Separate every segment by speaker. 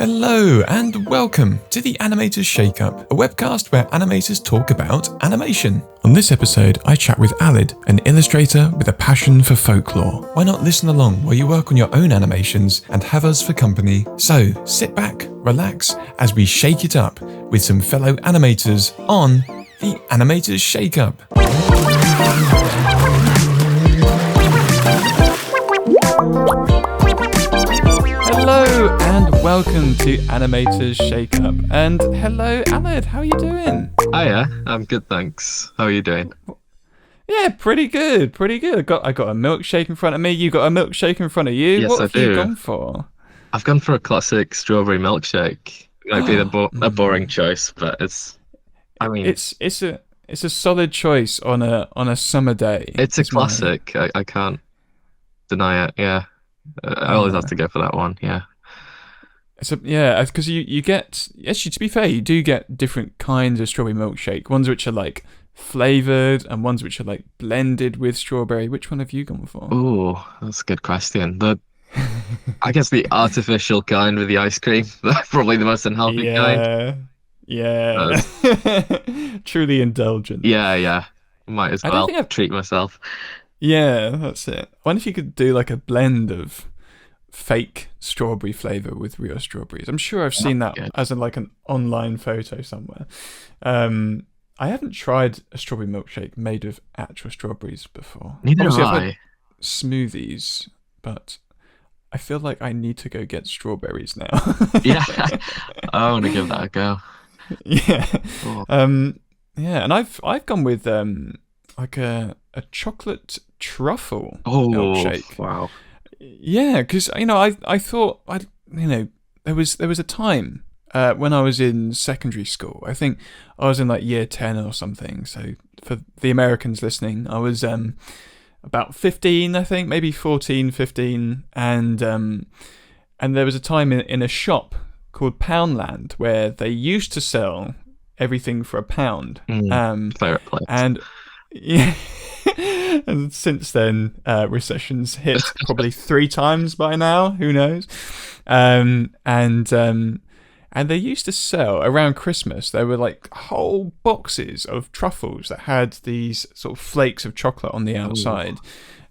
Speaker 1: Hello and welcome to the Animator's Shake-Up, a webcast where animators talk about animation. On this episode, I chat with Aled, an illustrator with a passion for folklore. Why not listen along while you work on your own animations and have us for company? So sit back, relax, as we shake it up with some fellow animators on the Animator's Shake-Up. Hello and welcome to Animator's Shake-Up. And hello, Aled, how are you doing?
Speaker 2: Hiya, I'm good, thanks. How are you doing?
Speaker 1: Yeah, pretty good. I got a milkshake in front of me. You got a milkshake in front of you.
Speaker 2: Yes,
Speaker 1: what
Speaker 2: I
Speaker 1: have
Speaker 2: do.
Speaker 1: you gone for?
Speaker 2: I've gone for a classic strawberry milkshake. Might be a boring choice, but it's
Speaker 1: a solid choice on a summer day.
Speaker 2: it's a classic. I can't deny it. Yeah, I always have to go for that one. Yeah.
Speaker 1: Because you get, actually, to be fair, you do get different kinds of strawberry milkshake. Ones which are like flavoured and ones which are like blended with strawberry. Which one have you gone for?
Speaker 2: Oh, that's a good question. I guess the artificial kind with the ice cream. That's probably the most unhealthy kind.
Speaker 1: Yeah. Truly indulgent.
Speaker 2: Yeah. Might as well treat myself.
Speaker 1: Yeah, that's it. I wonder if you could do like a blend of fake strawberry flavour with real strawberries. I'm sure I've seen that as an online photo somewhere. I haven't tried a strawberry milkshake made of actual strawberries before.
Speaker 2: Neither have
Speaker 1: I've
Speaker 2: I.
Speaker 1: had smoothies, but I feel like I need to go get strawberries now.
Speaker 2: Yeah, I want to give that a go.
Speaker 1: Yeah.
Speaker 2: Oh.
Speaker 1: Yeah, and I've gone with like a chocolate truffle milkshake.
Speaker 2: Wow.
Speaker 1: Yeah, because I thought there was a time when I was in secondary school. I think I was in like year 10 or something. So for the Americans listening, I was about 15, I think, maybe 14, 15, and there was a time in a shop called Poundland where they used to sell everything for £1.
Speaker 2: Favorite place.
Speaker 1: And yeah. And since then, recessions hit probably 3 times by now. Who knows? And they used to sell around Christmas. There were like whole boxes of truffles that had these sort of flakes of chocolate on the outside.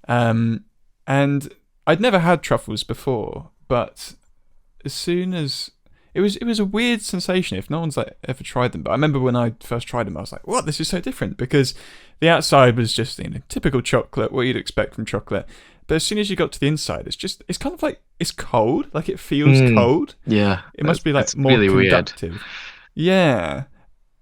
Speaker 1: And I'd never had truffles before, but as soon as it was a weird sensation if no one's like ever tried them. But I remember when I first tried them, I was like, "What? This is so different!" Because the outside was just typical chocolate, what you'd expect from chocolate. But as soon as you got to the inside, it's kind of like it's cold, like it feels cold.
Speaker 2: Yeah,
Speaker 1: it must be like more
Speaker 2: really
Speaker 1: conductive.
Speaker 2: Weird.
Speaker 1: Yeah,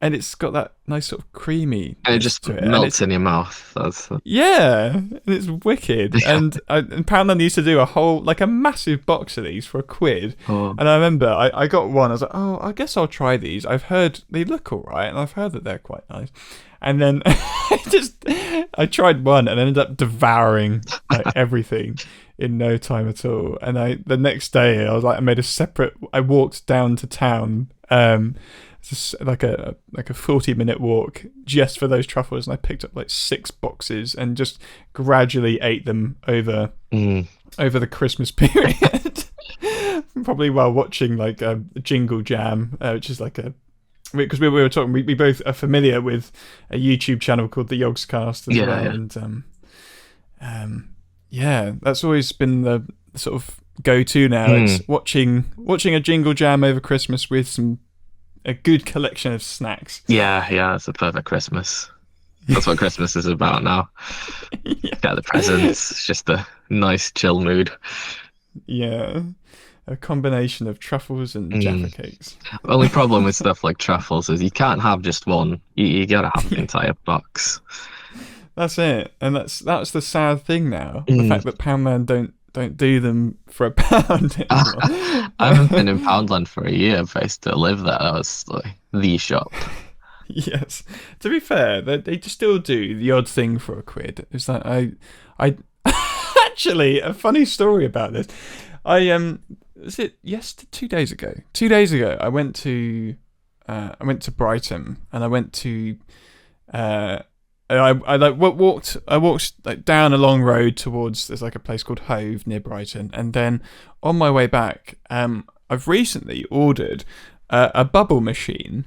Speaker 1: and it's got that nice sort of creamy.
Speaker 2: And it just melts in your mouth.
Speaker 1: Yeah, and it's wicked. And Poundland used to do a massive box of these for £1.
Speaker 2: Oh.
Speaker 1: And I remember I got one. I was like, oh, I guess I'll try these. I've heard they look all right, and I've heard that they're quite nice. And then I tried one and ended up devouring everything in no time at all. And the next day I walked down to town. Just like a 40-minute walk just for those truffles, and I picked up like 6 boxes and just gradually ate them over the Christmas period. Probably while watching like a Jingle Jam, which is like because we were talking, we both are familiar with a YouTube channel called the Yogscast as well, and that's always been the sort of go-to now. It's watching a Jingle Jam over Christmas with a good collection of snacks.
Speaker 2: Yeah, it's a perfect Christmas. That's what Christmas is about now.
Speaker 1: Yeah.
Speaker 2: Get the presents. It's just a nice chill mood.
Speaker 1: Yeah. A combination of truffles and Jaffa cakes.
Speaker 2: The only problem with stuff like truffles is you can't have just one. You gotta have the entire box.
Speaker 1: That's it. And that's the sad thing now. The fact that Poundland don't do them for £1 anymore.
Speaker 2: I haven't been in Poundland for a year, but I still live there. That was like the shop.
Speaker 1: Yes. To be fair, they just still do the odd thing for £1. It's like I actually, a funny story about this. Was it 2 days ago? 2 days ago, I went to Brighton, and I went to I walked like down a long road towards, there's like a place called Hove near Brighton, and then on my way back, I've recently ordered a bubble machine,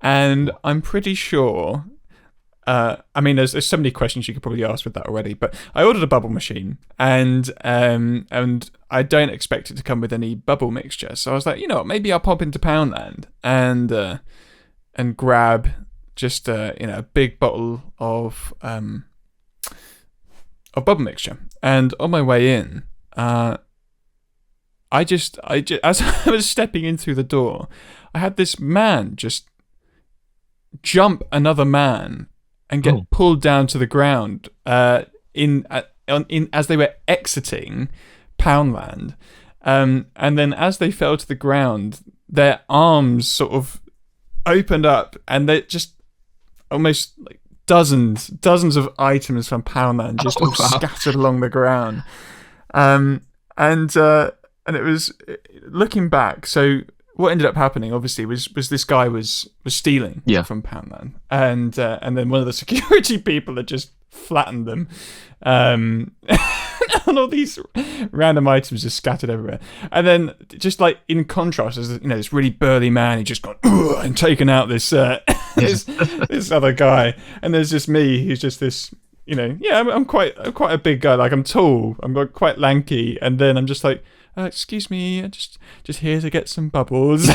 Speaker 1: and I'm pretty sure. I mean, there's so many questions you could probably ask with that already, but I ordered a bubble machine, and I don't expect it to come with any bubble mixture. So I was like, you know what, maybe I'll pop into Poundland and grab just a big bottle of bubble mixture. And on my way in, I just as I was stepping in through the door, I had this man just jump another man and get pulled down to the ground in as they were exiting Poundland, and then as they fell to the ground, their arms sort of opened up, and they just almost like dozens of items from Poundland just all scattered along the ground, and it was, looking back, so what ended up happening, obviously, was this guy was stealing from Poundland, and then one of the security people had just flattened them, and all these random items just scattered everywhere. And then, just like in contrast, there's this really burly man who just gone and taken out this this other guy, and there's just me who's just this. I'm quite a big guy. Like, I'm tall, I'm quite lanky, and then I'm just like, excuse me, I'm just here to get some bubbles.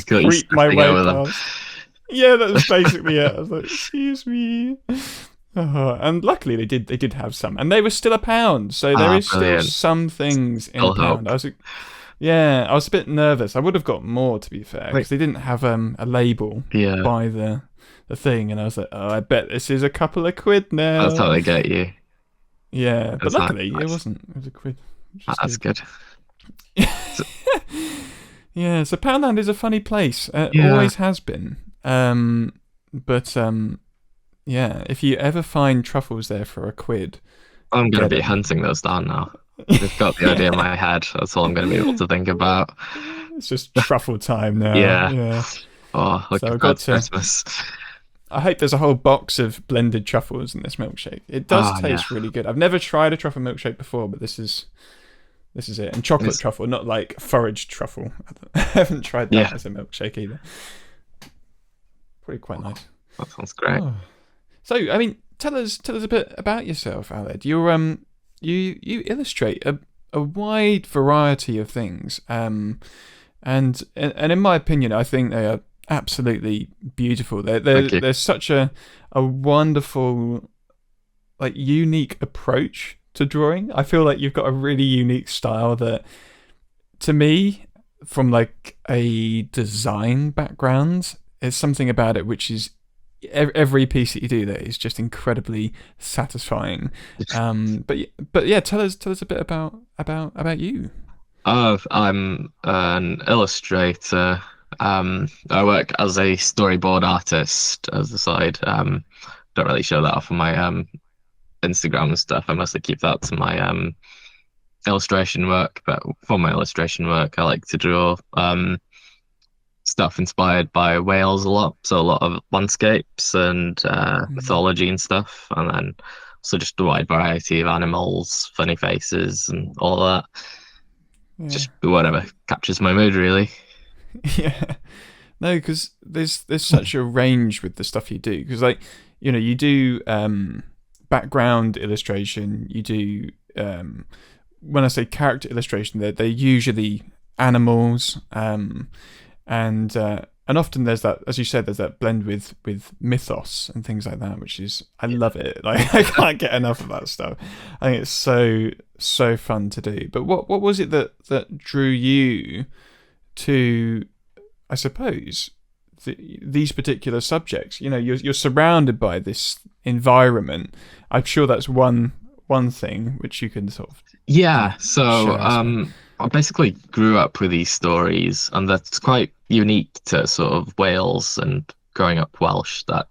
Speaker 1: Creep my way past. Yeah, that was basically it. I was like, excuse me. And luckily they did have some, and they were still £1, so there is still some things in £1. I was like, I was a bit nervous. I would have got more, to be fair, because they didn't have a label by the thing, and I was like, oh, I bet this is a couple of quid now.
Speaker 2: That's how they get you.
Speaker 1: Yeah, but luckily it wasn't. It was a quid.
Speaker 2: That's good.
Speaker 1: Yeah, so Poundland is a funny place. Always has been. But if you ever find truffles there for a quid,
Speaker 2: I'm going to be hunting those down now. I've got the idea in my head. That's all I'm going to be able to think about.
Speaker 1: It's just truffle time now.
Speaker 2: Yeah. Oh, look at that Christmas.
Speaker 1: I hope there's a whole box of blended truffles in this milkshake. It does taste really good. I've never tried a truffle milkshake before, but this is it. And chocolate truffle, not like foraged truffle. I haven't tried that as a milkshake either. Pretty quite nice.
Speaker 2: That sounds great.
Speaker 1: Oh. So, I mean, tell us a bit about yourself, Aled. You're you illustrate a wide variety of things, and in my opinion, I think they are absolutely beautiful. They're such a wonderful, like, unique approach to drawing. I feel like you've got a really unique style that, to me, from like a design background, there's something about it which is every piece that you do there is just incredibly satisfying. But yeah, tell us a bit about you.
Speaker 2: I'm an illustrator. I work as a storyboard artist as a side. Don't really show that off on my Instagram and stuff. I mostly keep that to my illustration work. But for my illustration work, I like to draw stuff inspired by Wales a lot. So a lot of landscapes and mythology and stuff, and then also just a wide variety of animals, funny faces, and all that. Yeah. Just whatever captures my mood, really.
Speaker 1: Yeah, no, because there's such a range with the stuff you do. Because, like, you do background illustration. You do when I say character illustration, they're usually animals, and often there's that, as you said, there's that blend with mythos and things like that, which is, I love it. Like, I can't get enough of that stuff. I think it's so fun to do. But what was it that drew you to, I suppose, these particular subjects? You're surrounded by this environment. I'm sure that's one thing which you can sort of
Speaker 2: so I basically grew up with these stories, and that's quite unique to sort of Wales and growing up Welsh, that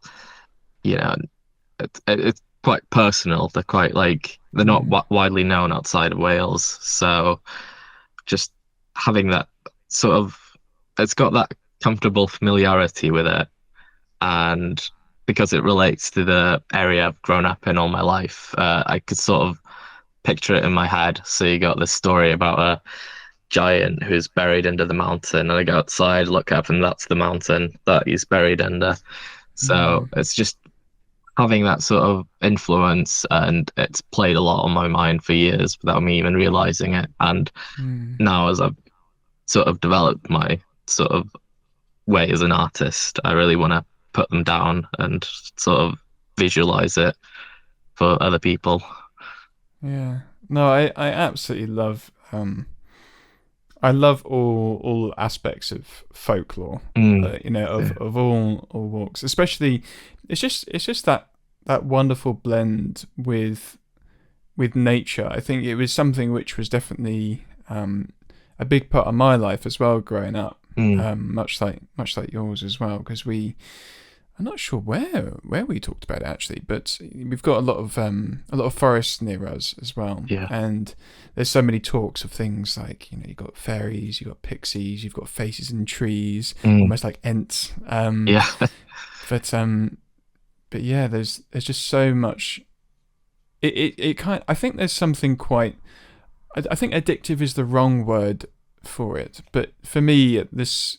Speaker 2: it's quite personal. They're quite, like, they're not widely known outside of Wales, so just having that sort of, it's got that comfortable familiarity with it, and because it relates to the area I've grown up in all my life, I could sort of picture it in my head. So you got this story about a giant who's buried under the mountain, and I go outside, look up, and that's the mountain that he's buried under. So
Speaker 1: Mm,
Speaker 2: it's just having that sort of influence, and it's played a lot on my mind for years without me even realizing it. And
Speaker 1: mm,
Speaker 2: now, as I've sort of developed my sort of way as an artist, I really want to put them down and sort of visualize it for other people.
Speaker 1: yeah. No, I absolutely love I love all aspects of folklore,
Speaker 2: Mm, yeah.
Speaker 1: of all walks. Especially, it's just that wonderful blend with nature. I think it was something which was definitely a big part of my life as well, growing up.
Speaker 2: Mm,
Speaker 1: Much like yours as well, because I'm not sure where we talked about it actually, but we've got a lot of forests near us as well,
Speaker 2: yeah.
Speaker 1: and there's so many talks of things like you've got fairies, you've got pixies, you've got faces in trees,
Speaker 2: Mm,
Speaker 1: almost like ents.
Speaker 2: yeah.
Speaker 1: But but yeah, there's just so much. It kind. I think there's something quite. I think addictive is the wrong word for it, but for me, this,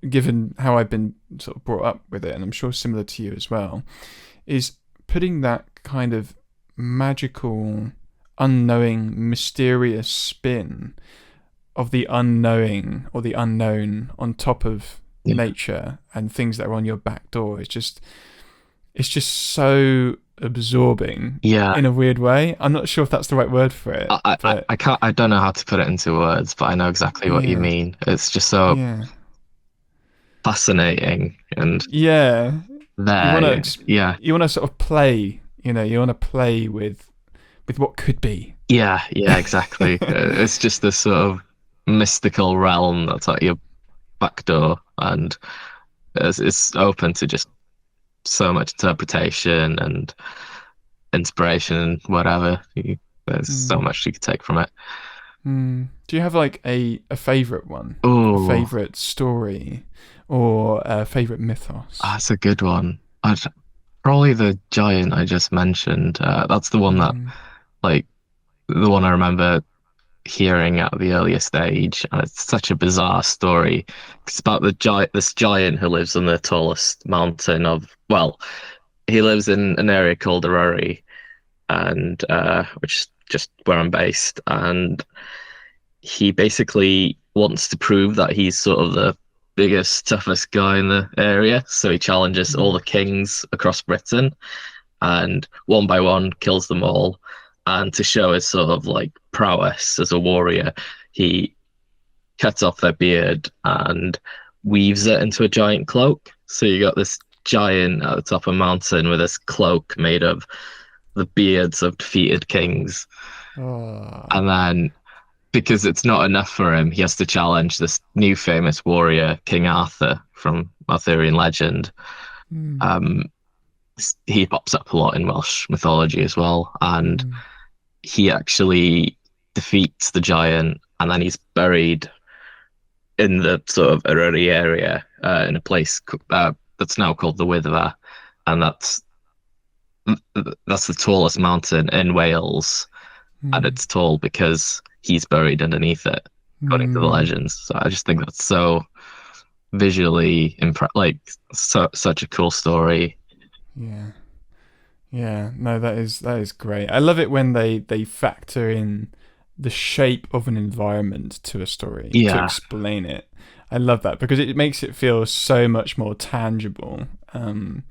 Speaker 1: given how I've been sort of brought up with it, and I'm sure similar to you as well, is putting that kind of magical, unknowing, mysterious spin of the unknowing or the unknown on top of
Speaker 2: Yeah.
Speaker 1: nature and things that are on your back door. It's just so absorbing
Speaker 2: Yeah.
Speaker 1: in a weird way. I'm not sure if that's the right word for it, but
Speaker 2: I can't, I don't know how to put it into words, but I know exactly what you
Speaker 1: yeah,
Speaker 2: mean. It's just so
Speaker 1: yeah,
Speaker 2: fascinating and
Speaker 1: yeah. You want
Speaker 2: there.
Speaker 1: to
Speaker 2: Yeah.
Speaker 1: you want to sort of play, you want to play with what could be.
Speaker 2: Yeah. Yeah, exactly. It's just this sort of mystical realm that's at your back door, and it's open to just so much interpretation and inspiration and whatever. There's so
Speaker 1: Mm.
Speaker 2: much you could take from it.
Speaker 1: Mm. Do you have like a favorite one, a
Speaker 2: Oh,
Speaker 1: favorite story, or a favorite mythos?
Speaker 2: that's a good one. Probably the giant I just mentioned. That's the one that,
Speaker 1: Mm.
Speaker 2: like, the one I remember hearing at the earliest age, and it's such a bizarre story. It's about this giant who lives on the tallest mountain of, well, he lives in an area called Aruri, and which is just where I'm based, and he basically wants to prove that he's sort of the biggest, toughest guy in the area. So he challenges all
Speaker 1: Mm.
Speaker 2: the kings across Britain, and one by one kills them all. And to show his sort of like prowess as a warrior, he cuts off their beard and weaves it into a giant cloak. So you got this giant at the top of a mountain with this cloak made of the beards of defeated kings.
Speaker 1: Oh.
Speaker 2: And then, because it's not enough for him, he has to challenge this new famous warrior, King Arthur from Arthurian legend.
Speaker 1: Mm.
Speaker 2: Um, he pops up a lot in Welsh mythology as well, and
Speaker 1: Mm.
Speaker 2: he actually defeats the giant, and then he's buried in the sort of Eryri area in a place that's now called the Wyddfa, and that's the tallest mountain in Wales, and
Speaker 1: Mm.
Speaker 2: it's tall because he's buried underneath it, according to the
Speaker 1: Mm.
Speaker 2: legends. So I just think that's so visually like such a cool story.
Speaker 1: Yeah. Yeah, no, that is great. I love it when they factor in the shape of an environment to a story to
Speaker 2: Yeah.
Speaker 1: explain it. I love that because it makes it feel so much more tangible. I'm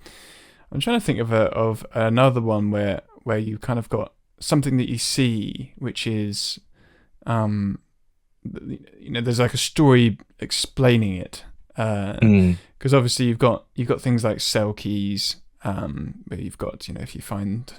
Speaker 1: trying to think of another one where you kind of got something that you see, which is um, there's like a story explaining it.
Speaker 2: Mm,
Speaker 1: Because obviously you've got things like selkies, where you've got if you find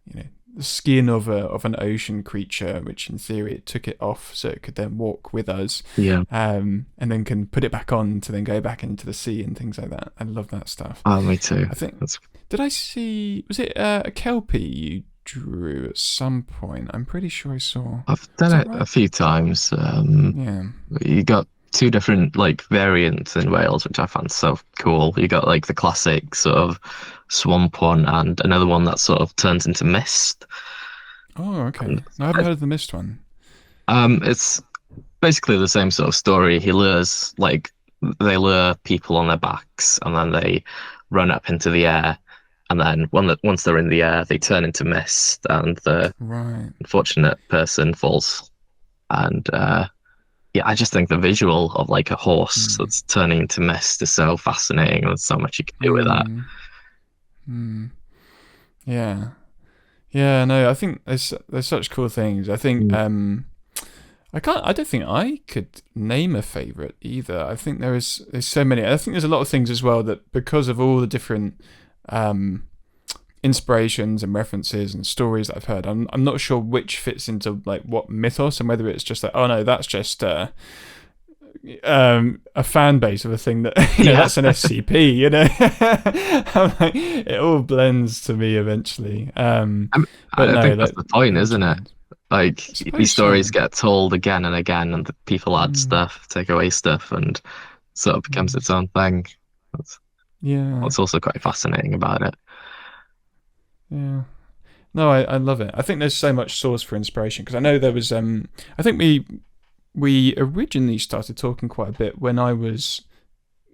Speaker 1: the skin of an ocean creature, which in theory it took it off so it could then walk with us,
Speaker 2: yeah.
Speaker 1: and then can put it back on to then go back into the sea and things like that. I love that stuff.
Speaker 2: Oh, me too.
Speaker 1: I think
Speaker 2: That's
Speaker 1: did I see was it a kelpie you drew at some point? I'm pretty sure I saw.
Speaker 2: I've
Speaker 1: Is
Speaker 2: done
Speaker 1: that
Speaker 2: it a
Speaker 1: right?
Speaker 2: few times.
Speaker 1: Yeah.
Speaker 2: You got two different like variants in Wales, which I found so cool. You got like the classic sort of swamp one, and another one that sort of turns into mist.
Speaker 1: Oh, okay.
Speaker 2: And
Speaker 1: No, I haven't heard of the Mist one.
Speaker 2: it's basically the same sort of story. He lures like they lure people on their backs, and then they run up into the air, and then once they're in the air, they turn into mist, and the
Speaker 1: Right.
Speaker 2: unfortunate person falls. And yeah, I just think the visual of like a horse
Speaker 1: Mm.
Speaker 2: that's turning into mist is so fascinating. There's so much you can do with that.
Speaker 1: Mm. Mm. Yeah. Yeah, no, I think there's such cool things. I think
Speaker 2: Mm.
Speaker 1: I don't think I could name a favorite either. I think there's so many. I think there's a lot of things as well that because of all the different um inspirations and references and stories that I've heard, I'm not sure which fits into like what mythos, and whether it's just like, oh no, that's just a fan base of a thing that
Speaker 2: Yeah,
Speaker 1: that's an SCP, I'm like, it all blends to me eventually. But
Speaker 2: I
Speaker 1: no,
Speaker 2: think that's
Speaker 1: like
Speaker 2: the point,
Speaker 1: which
Speaker 2: isn't it?
Speaker 1: ones?
Speaker 2: Like
Speaker 1: I
Speaker 2: these
Speaker 1: suppose
Speaker 2: stories
Speaker 1: so.
Speaker 2: get told again and again, and the people add
Speaker 1: Mm,
Speaker 2: stuff, take away stuff, and sort of becomes
Speaker 1: mm.
Speaker 2: its own thing. That's
Speaker 1: Yeah,
Speaker 2: what's also quite fascinating about it.
Speaker 1: yeah. No, I love it. I think there's so much source for inspiration because I know there was I think we originally started talking quite a bit when I was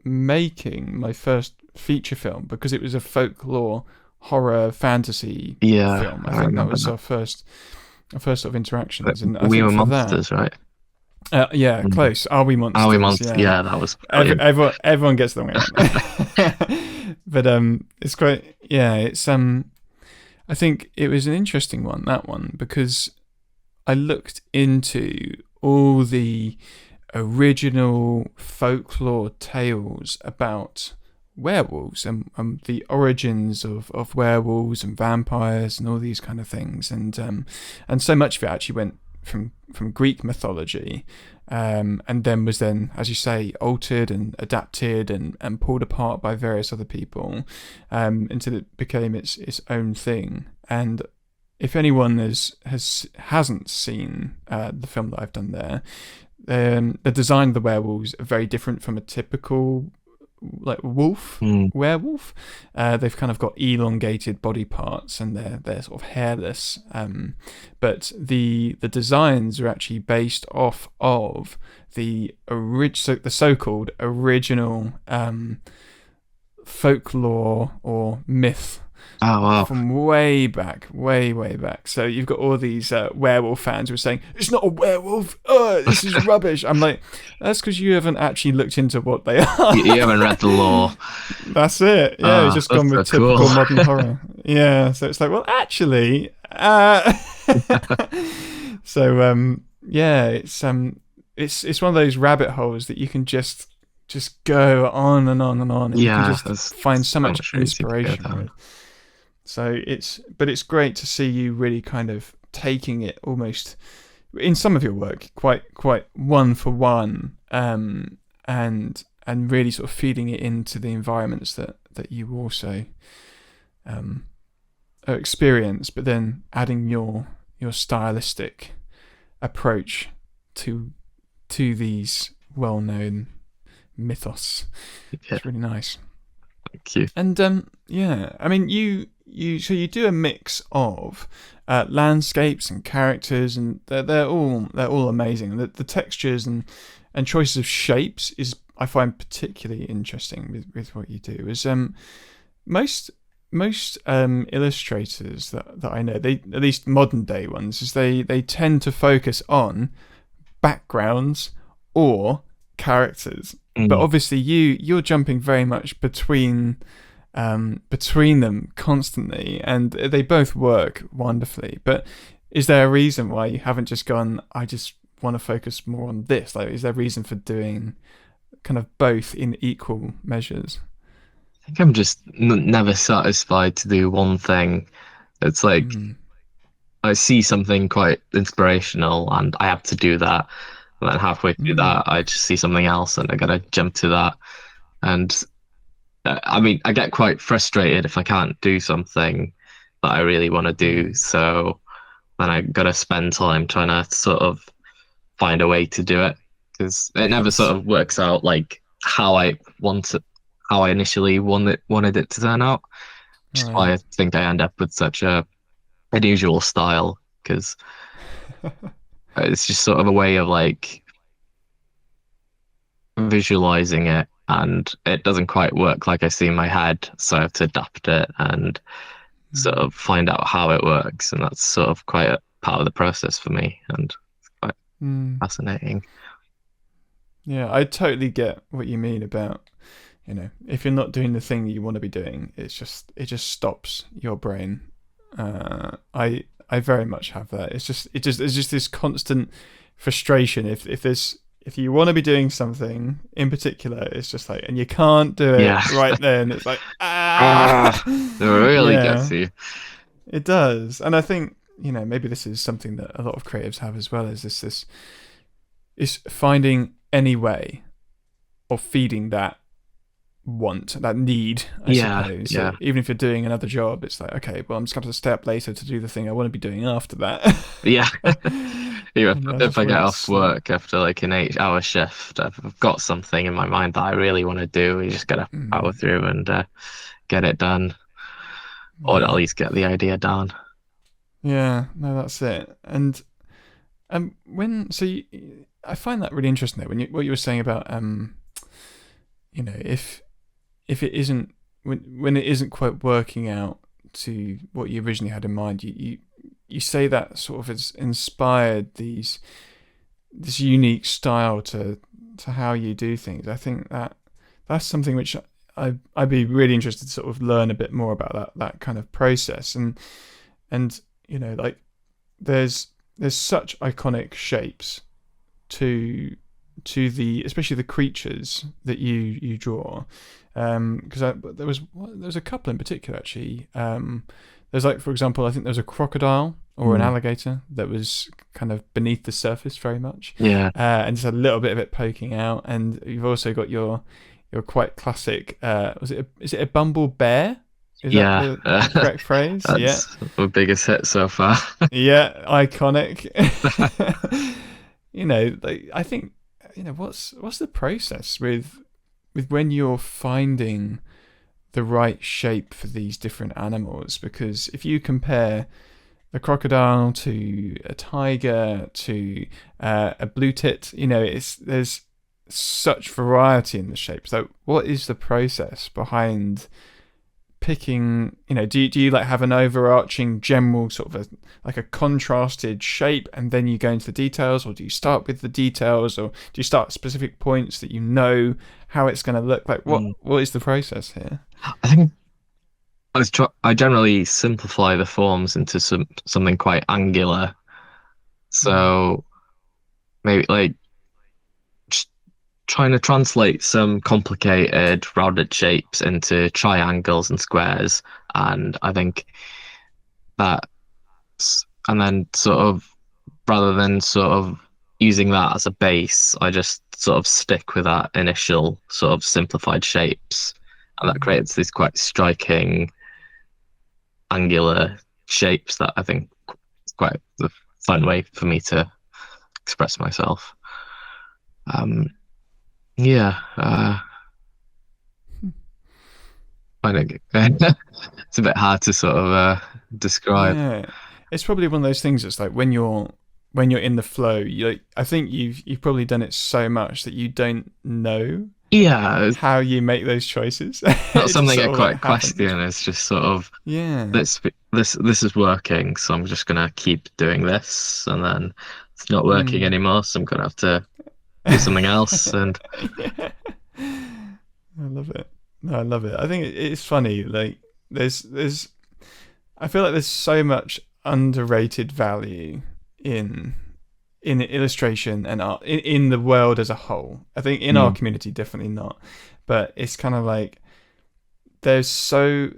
Speaker 1: making my first feature film because it was a folklore horror fantasy
Speaker 2: Yeah,
Speaker 1: film. I
Speaker 2: I
Speaker 1: think that
Speaker 2: remember
Speaker 1: was
Speaker 2: that.
Speaker 1: our first sort of
Speaker 2: But
Speaker 1: interactions, and I
Speaker 2: we
Speaker 1: think
Speaker 2: were
Speaker 1: for that,
Speaker 2: monsters, right?
Speaker 1: yeah,
Speaker 2: Mm.
Speaker 1: close. Are we
Speaker 2: Are we
Speaker 1: monsters?
Speaker 2: monsters?
Speaker 1: Yeah,
Speaker 2: Yeah, that was brilliant.
Speaker 1: everyone gets the wrong one. But it's quite, yeah. It's I think it was an interesting one, that one, because I looked into all the original folklore tales about werewolves and the origins of werewolves and vampires and all these kind of things, and so much of it actually went from Greek mythology, and then was then, as you say, altered and adapted and pulled apart by various other people, until it became its own thing. And if anyone hasn't seen the film that I've done there, the design of the werewolves are very different from a typical like
Speaker 2: Mm.
Speaker 1: werewolf. They've kind of got elongated body parts and they're sort of hairless. But the designs are actually based off of the so-called original folklore or myth
Speaker 2: Oh wow.
Speaker 1: from way back, way back. So you've got all these werewolf fans who are saying it's not a werewolf. Oh, this is rubbish. I'm like, that's because you haven't actually looked into what they are.
Speaker 2: You haven't read the law.
Speaker 1: That's it. Yeah, it's
Speaker 2: Ah,
Speaker 1: just
Speaker 2: that's
Speaker 1: gone
Speaker 2: so
Speaker 1: with
Speaker 2: cool.
Speaker 1: typical modern horror. Yeah, so it's like, well, actually, so yeah, it's one of those rabbit holes that you can just go on and on and on, and you can
Speaker 2: Yeah,
Speaker 1: just
Speaker 2: there's
Speaker 1: find so
Speaker 2: so
Speaker 1: much
Speaker 2: much routes you could go
Speaker 1: inspiration
Speaker 2: down.
Speaker 1: with. So it's great to see you really kind of taking it almost in some of your work quite one for one, and really sort of feeding it into the environments that you also um, experience, but then adding your stylistic approach to these well known mythos.
Speaker 2: Yeah,
Speaker 1: It's really nice.
Speaker 2: thank you.
Speaker 1: And yeah, I mean, you do a mix of landscapes and characters, and they're all amazing. The textures and choices of shapes is I find particularly interesting with what you do. Is most illustrators that I know, they at least modern day ones, is they tend to focus on backgrounds or characters. But
Speaker 2: Mm.
Speaker 1: obviously you're jumping very much between them constantly, and they both work wonderfully. But is there a reason why you haven't just gone, I just want to focus more on this? Like, is there a reason for doing kind of both in equal measures?
Speaker 2: I think I'm just n never satisfied to do one thing. It's like
Speaker 1: Mm,
Speaker 2: I see something quite inspirational and I have to do that. And then halfway through
Speaker 1: mm,
Speaker 2: that, I just see something else and I gotta jump to that. And I mean, I get quite frustrated if I can't do something that I really want to do.
Speaker 1: mm.
Speaker 2: So then I gotta spend time trying to sort of find a way to do it because it never sort
Speaker 1: Yes.
Speaker 2: of works out like how I want it, how I initially wanted it to turn out, which is
Speaker 1: Right.
Speaker 2: why I think I end up with such a unusual style. because it's just sort of a way of like visualizing it, and it doesn't quite work like I see in my head, so I have to adapt it and sort
Speaker 1: Mm.
Speaker 2: of find out how it works, and that's sort of quite a part of the process for me, and it's quite
Speaker 1: Mm.
Speaker 2: fascinating.
Speaker 1: Yeah, I totally get what you mean about, if you're not doing the thing you want to be doing, it just stops your brain. I very much have that. There's just this constant frustration if you want to be doing something in particular, it's just like, and you can't do it
Speaker 2: Yeah.
Speaker 1: right then. It's like,
Speaker 2: Ah, it really gets
Speaker 1: yeah,
Speaker 2: you.
Speaker 1: it does. And I think, maybe this is something that a lot of creatives have as well, is this is finding any way of feeding that want, that need, I
Speaker 2: Yeah,
Speaker 1: suppose. So
Speaker 2: yeah,
Speaker 1: even if you're doing another job, it's like, okay, well, I'm just going to stay up later to do the thing I want to be doing after that.
Speaker 2: yeah. Yeah,
Speaker 1: And I
Speaker 2: if
Speaker 1: just
Speaker 2: I get
Speaker 1: won't
Speaker 2: off
Speaker 1: sleep.
Speaker 2: work after like an 8 hour shift, I've got something in my mind that I really want to do. You just gotta power
Speaker 1: Mm,
Speaker 2: through and get it done, or at
Speaker 1: yeah,
Speaker 2: least get the idea down.
Speaker 1: yeah, no, that's it. And I find that really interesting though, what you were saying about if it isn't, when it isn't quite working out to what you originally had in mind, you say that sort of has inspired this unique style to how you do things. I think that's something which I'd be really interested to sort of learn a bit more about, that kind of process. And like, there's such iconic shapes to the, especially the creatures that you draw, because there was a couple in particular actually. There's, like, for example, I think there's a crocodile or an
Speaker 2: Mm.
Speaker 1: alligator that was kind of beneath the surface very much,
Speaker 2: Yeah,
Speaker 1: and just a little bit of it poking out. And you've also got your quite classic, is it a bumble bear? Is that
Speaker 2: yeah.
Speaker 1: the correct phrase? Yeah.
Speaker 2: That's the biggest hit so far.
Speaker 1: Yeah, iconic. Like, I think, what's the process with when you're finding the right shape for these different animals? Because if you compare a crocodile to a tiger to a blue tit, there's such variety in the shape. So what is the process behind picking, do you like have an overarching general sort of like a contrasted shape, and then you go into the details, or do you start with the details, or do you start at specific points that how it's going to look like? what
Speaker 2: Mm.
Speaker 1: what is the process here?
Speaker 2: I think I generally simplify the forms into something quite angular.
Speaker 1: Mm.
Speaker 2: So maybe like just trying to translate some complicated rounded shapes into triangles and squares. And I think that, and then sort of rather than sort of using that as a base, I just sort of stick with that initial sort of simplified shapes. And that
Speaker 1: Mm.
Speaker 2: creates these quite striking angular shapes that I think is quite a fun way for me to express myself. Um, yeah, find it, it's a bit hard to sort of describe.
Speaker 1: Yeah, it's probably one of those things that's like, when you're in the flow, I think you've probably done it so much that you don't know
Speaker 2: Yeah, it's
Speaker 1: how you make those choices.
Speaker 2: not
Speaker 1: It just
Speaker 2: something
Speaker 1: sort
Speaker 2: I
Speaker 1: of like
Speaker 2: quite
Speaker 1: happens.
Speaker 2: question. It's just sort of
Speaker 1: Yeah.
Speaker 2: this is working, so I'm just gonna keep doing this, and then it's not working
Speaker 1: Mm.
Speaker 2: anymore, so I'm gonna have to do something else. And
Speaker 1: Yeah. I love it. No, I love it. I think it's funny. Like, there's I feel like there's so much underrated value in illustration and art in the world as a whole. I think in our
Speaker 2: mm,
Speaker 1: community, definitely not. But it's kind of like, there's so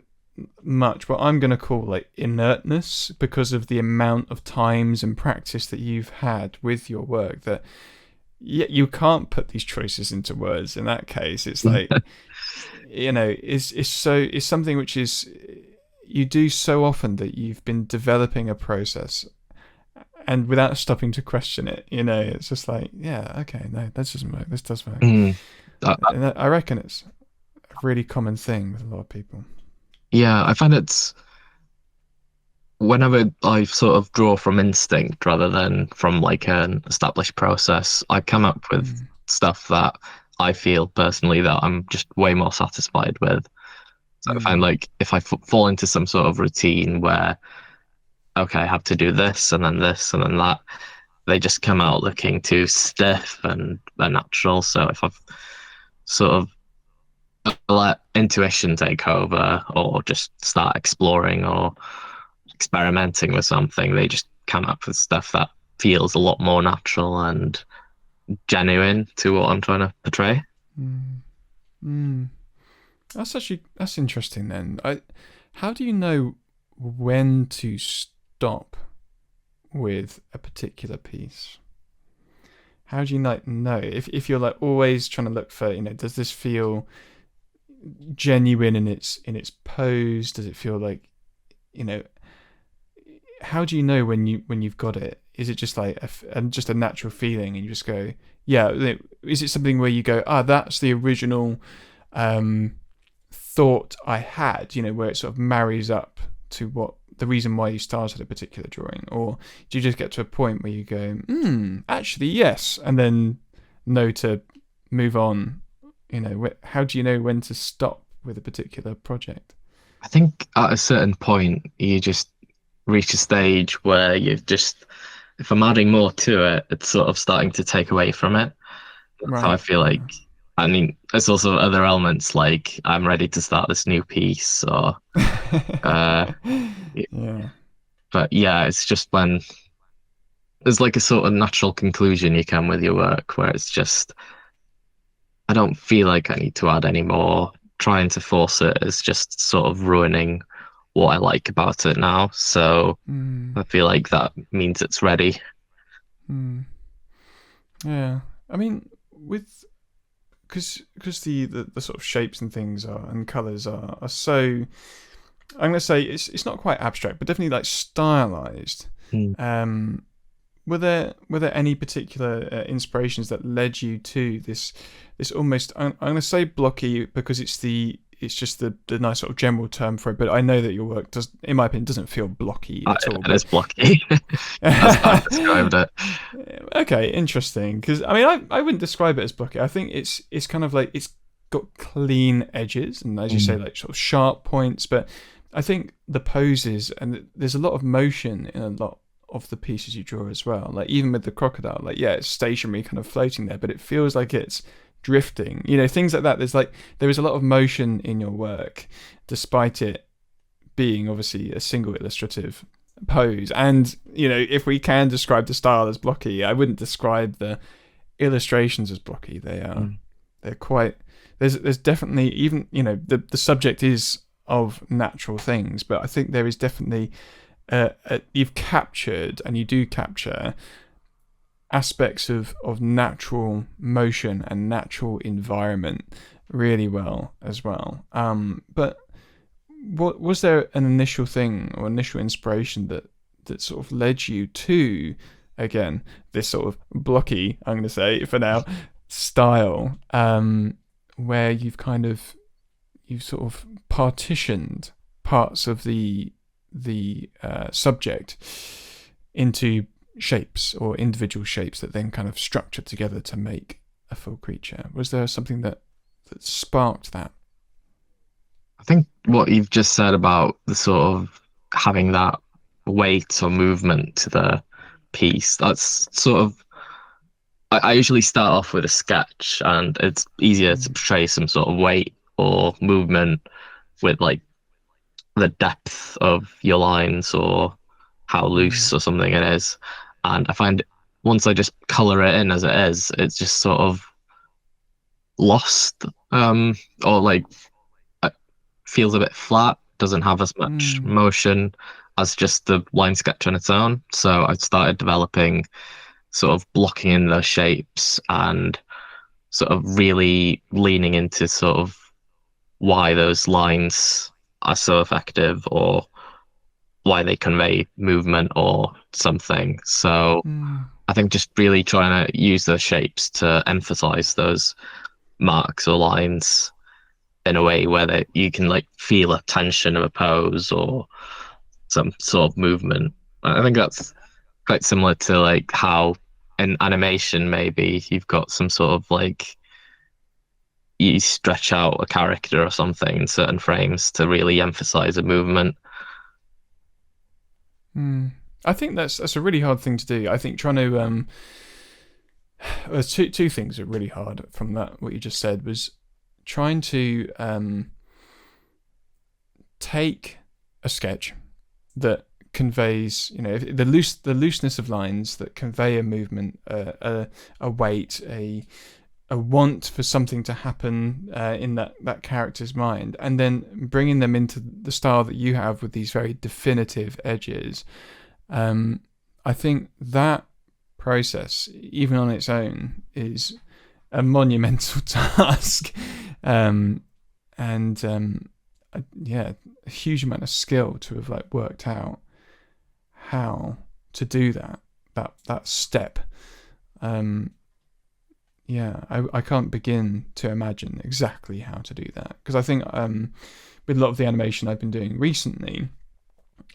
Speaker 1: much what I'm going to call like inertness, because of the amount of times and practice that you've had with your work, that you can't put these choices into words. In that case, it's like, it's something which is, you do so often, that you've been developing a process, and without stopping to question it, it's just like, yeah, okay, no, that doesn't work, this does work.
Speaker 2: mm.
Speaker 1: And I reckon it's a really common thing with a lot of people.
Speaker 2: Yeah, I find it's whenever I sort of draw from instinct rather than from like an established process, I come up with
Speaker 1: Mm,
Speaker 2: stuff that I feel personally that I'm just way more satisfied with. So I find
Speaker 1: mm,
Speaker 2: like if I fall into some sort of routine where, okay, I have to do this and then this and then that, they just come out looking too stiff and unnatural. So if I've sort of let intuition take over or just start exploring or experimenting with something, they just come up with stuff that feels a lot more natural and genuine to what I'm trying to portray.
Speaker 1: mm, mm. That's interesting then. How do you know when to stop with a particular piece? How do you like know if you're like always trying to look for, does this feel genuine in its pose? Does it feel like, you know, how do you know when you've got it? Is it just like just a natural feeling and you just go, yeah? Is it something where you go, that's the original thought I had, where it sort of marries up to what the reason why you started a particular drawing? Or do you just get to a point where you go, actually, yes, and then know to move on? How do you know when to stop with a particular project?
Speaker 2: I think at a certain point, you just reach a stage where you've just, if I'm adding more to it, it's sort of starting to take away from it. That's how I
Speaker 1: Right.
Speaker 2: feel like. I mean, there's also other elements like I'm ready to start this new piece, or uh,
Speaker 1: Yeah.
Speaker 2: but yeah, it's just when there's like a sort of natural conclusion you come with your work where it's just I don't feel like I need to add any more. Trying to force it is just sort of ruining what I like about it now. So
Speaker 1: Mm,
Speaker 2: I feel like that means it's ready.
Speaker 1: mm. Yeah. I mean, with because the sort of shapes and things and colors are so, I'm gonna say it's not quite abstract, but definitely like stylized.
Speaker 2: Mm.
Speaker 1: Um, were there any particular inspirations that led you to this almost, I'm gonna say blocky because it's just the nice sort of general term for it, but I know that your work does, in my opinion, doesn't feel blocky at all.
Speaker 2: It is
Speaker 1: But
Speaker 2: blocky. That's how I described it.
Speaker 1: okay, interesting. Because I mean, I wouldn't describe it as blocky. I think it's kind of like it's got clean edges and, as you say,
Speaker 2: Mm.
Speaker 1: like sort of sharp points. But I think the poses, and there's a lot of motion in a lot of the pieces you draw as well. Like even with the crocodile, like yeah, it's stationary, kind of floating there, but it feels like it's drifting. Things like that. There is a lot of motion in your work, despite it being obviously a single illustrative pose. And if we can describe the style as blocky, I wouldn't describe the illustrations as blocky.
Speaker 2: Mm.
Speaker 1: They're quite, there's definitely, even the subject is of natural things, but I think there is definitely you've captured, and you do capture aspects of natural motion and natural environment really well as well. But what was there an initial thing or initial inspiration that sort of led you to, again, this sort of blocky, I'm going to say for now, style, where you've sort of partitioned parts of the subject into shapes or individual shapes that then kind of structured together to make a full creature? Was there something that sparked that?
Speaker 2: I think what you've just said about the sort of having that weight or movement to the piece, that's sort of I usually start off with a sketch and it's easier to
Speaker 1: Mm,
Speaker 2: portray some sort of weight or movement with like the depth of your lines or how
Speaker 1: mm,
Speaker 2: loose or something it is. And I find once I just color it in as it is, it's just sort of lost, or like it feels a bit flat, doesn't have as much
Speaker 1: mm,
Speaker 2: motion as just the line sketch on its own. So I started developing sort of blocking in those shapes and sort of really leaning into sort of why those lines are so effective or why they convey movement or something. So
Speaker 1: mm,
Speaker 2: I think just really trying to use those shapes to emphasize those marks or lines in a way where you can like feel a tension of a pose or some sort of movement. I think that's quite similar to like how in animation maybe you've got some sort of like you stretch out a character or something in certain frames to really emphasize a movement.
Speaker 1: Mm. I think that's a really hard thing to do. I think trying to there's two things that are really hard from that what you just said was trying to take a sketch that conveys, the looseness of lines that convey a movement, a weight, a want for something to happen in that character's mind, and then bringing them into the style that you have with these very definitive edges. I think that process, even on its own, is a monumental task, and yeah, a huge amount of skill to have like worked out how to do that step. Um, yeah, I can't begin to imagine exactly how to do that because I think with a lot of the animation I've been doing recently,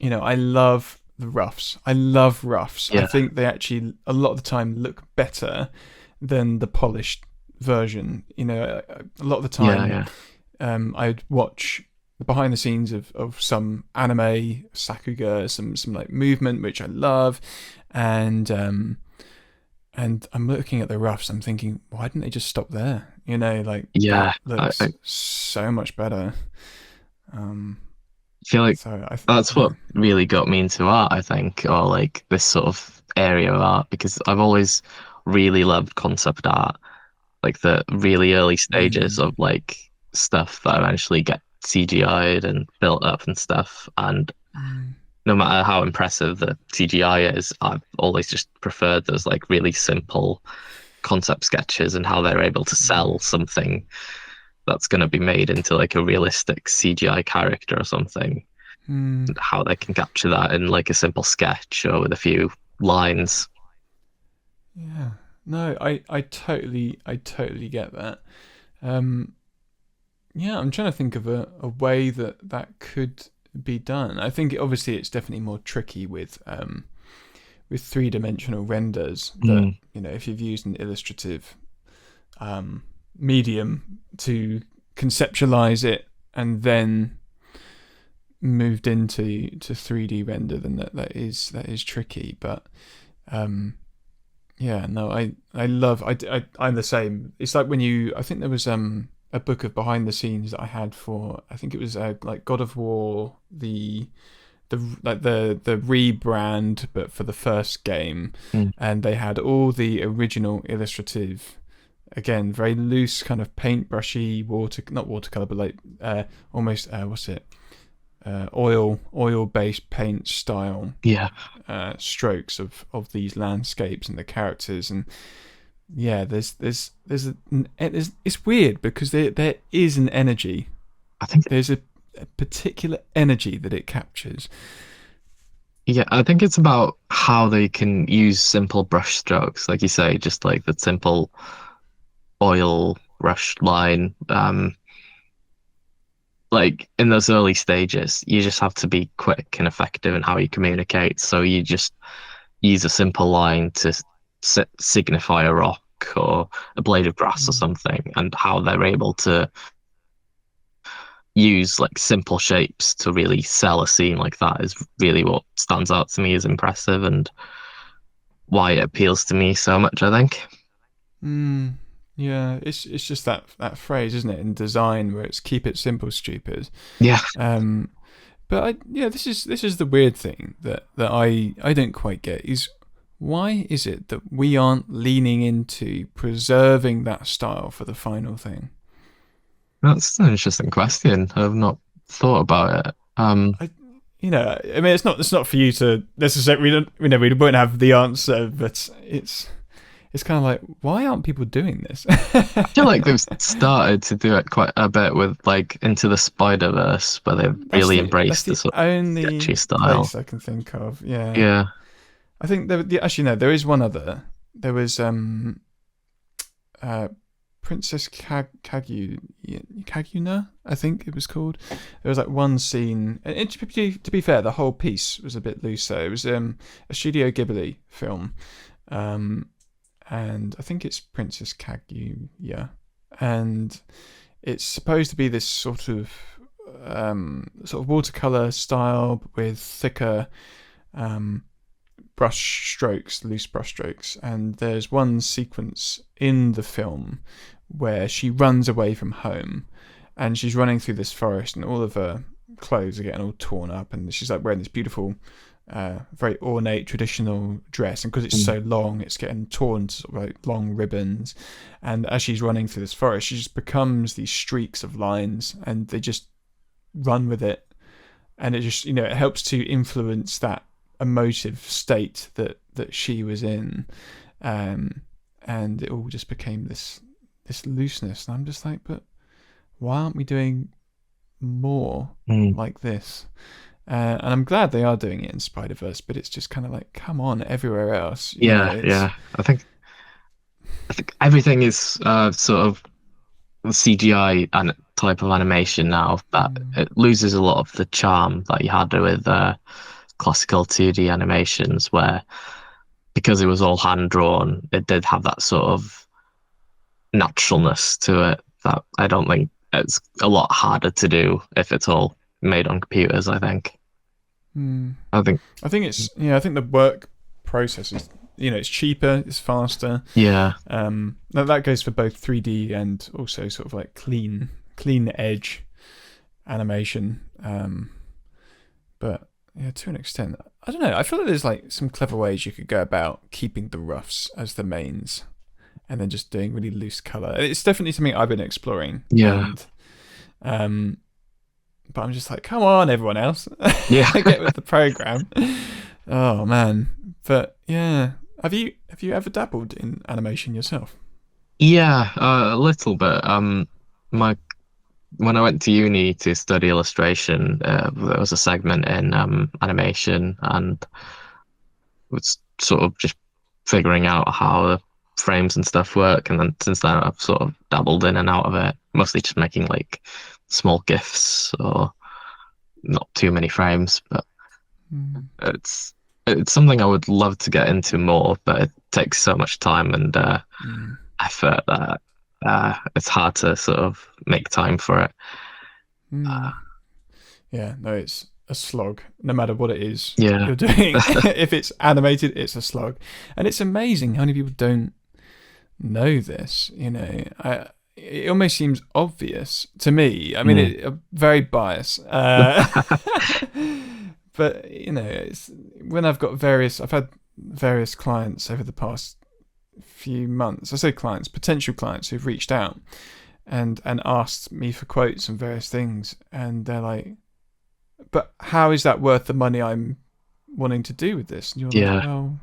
Speaker 1: I love the roughs. I love roughs. I
Speaker 2: Yeah,
Speaker 1: think they actually a lot of the time look better than the polished version. A lot of the
Speaker 2: yeah,
Speaker 1: time
Speaker 2: yeah,
Speaker 1: I'd watch the behind the scenes of some anime, Sakuga, some like movement which I love, and I'm looking at the roughs. I'm thinking, why didn't they just stop there? Like
Speaker 2: yeah.
Speaker 1: that
Speaker 2: I
Speaker 1: looks so much better. Um,
Speaker 2: feel like
Speaker 1: so
Speaker 2: that's
Speaker 1: yeah.
Speaker 2: what really got me into art, I think, or like this sort of area of art, because I've always really loved concept art, like the really early stages
Speaker 1: Mm,
Speaker 2: of like stuff that eventually get CGI'd and built up and stuff. And
Speaker 1: mm,
Speaker 2: no matter how impressive the CGI is, I've always just preferred those like really simple concept sketches and how they're able to
Speaker 1: mm,
Speaker 2: sell something that's going to be made into like a realistic CGI character or something,
Speaker 1: mm.
Speaker 2: and how they can capture that in like a simple sketch or with a few lines.
Speaker 1: Yeah. No, I totally get that. Um, yeah, I'm trying to think of a way that could be done. I think obviously it's definitely more tricky with three dimensional renders that,
Speaker 2: Mm,
Speaker 1: if you've used an illustrative um, medium to conceptualize it and then moved into 3D render, then that is tricky. But um, yeah, no, I love I'm the same. It's like when I think there was a book of behind the scenes that I had for I think it was like God of War the rebrand but for the first game,
Speaker 2: mm.
Speaker 1: and they had all the original illustrative, again very loose kind of paintbrushy not watercolor but like almost what's it, oil based paint style
Speaker 2: Yeah,
Speaker 1: strokes of these landscapes and the characters. And yeah, it's weird because there is an energy.
Speaker 2: I think
Speaker 1: There's a particular energy that it captures.
Speaker 2: yeah, I think it's about how they can use simple brush strokes, like you say, just like the simple oil rush line. Like in those early stages, you just have to be quick and effective in how you communicate. So you just use a simple line to signify a rock or a blade of grass or
Speaker 1: Mm.
Speaker 2: something, and how they're able to use like simple shapes to really sell a scene like that is really what stands out to me as impressive and why it appeals to me so much, I think.
Speaker 1: Mm. Yeah, it's just that phrase, isn't it, in design where it's keep it simple, stupid.
Speaker 2: Yeah,
Speaker 1: Um, but yeah, this is the weird thing that I don't quite get is why is it that we aren't leaning into preserving that style for the final thing?
Speaker 2: that's an interesting question. I've not thought about it.
Speaker 1: I I mean it's not for you to necessarily, we won't have the answer, but it's kind of like, why aren't people doing this?
Speaker 2: I feel like they've started to do it quite a bit with like Into the Spider-Verse, where they've
Speaker 1: that's
Speaker 2: really
Speaker 1: that's
Speaker 2: embraced the
Speaker 1: the
Speaker 2: sort of sketchy
Speaker 1: only
Speaker 2: style.
Speaker 1: place I can think of. Yeah,
Speaker 2: Yeah.
Speaker 1: I think actually no, there is one other. There was Princess Kaguna, I think it was called. There was like one scene, and to be fair, the whole piece was a bit loose. So it was a Studio Ghibli film, and I think it's Princess Kaguya, and it's supposed to be this sort of watercolor style with thicker brush strokes, loose brush strokes. And there's one sequence in the film where she runs away from home, and she's running through this forest, and all of her clothes are getting all torn up, and she's like wearing this beautiful, very ornate traditional dress, and because it's so long, it's getting torn to sort of like long ribbons. And as she's running through this forest, she just becomes these streaks of lines, and they just run with it, and it just, it helps to influence that emotive state that she was in, and it all just became this looseness. And I'm just like, but why aren't we doing more like this? And I'm glad they are doing it in Spider-Verse, but it's just kind of like, come on, everywhere else.
Speaker 2: Yeah. I think everything is sort of CGI and type of animation now, that it loses a lot of the charm that you had with classical 2D animations, where because it was all hand drawn, it did have that sort of naturalness to it that I don't think it's a lot harder to do if it's all made on computers. I think. I think it's I think the work process is, it's cheaper, it's faster. Yeah.
Speaker 1: That goes for both 3D and also sort of like clean edge animation. But yeah, to an extent, I don't know. I feel like there's like some clever ways you could go about keeping the roughs as the mains, and then just doing really loose color. It's definitely something I've been exploring.
Speaker 2: Yeah.
Speaker 1: And, but I'm just like, come on, everyone else.
Speaker 2: Yeah.
Speaker 1: Get with the program. Oh man. But yeah, have you ever dabbled in animation yourself?
Speaker 2: Yeah, a little bit. When I went to uni to study illustration, there was a segment in animation, and was sort of just figuring out how the frames and stuff work. And then since then, I've sort of dabbled in and out of it, mostly just making like small GIFs or not too many frames. But it's something I would love to get into more, but it takes so much time and effort that it's hard to sort of make time for it.
Speaker 1: Yeah, no, it's a slog, no matter what it is
Speaker 2: Yeah.
Speaker 1: you're doing. If it's animated, it's a slog. And it's amazing how many people don't know this. It almost seems obvious to me. I mean, I'm very biased. But, it's when I've had various clients over the past few months. I say clients, potential clients who've reached out and asked me for quotes on various things, and they're like, but how is that worth the money I'm wanting to do with this? And you're like, well,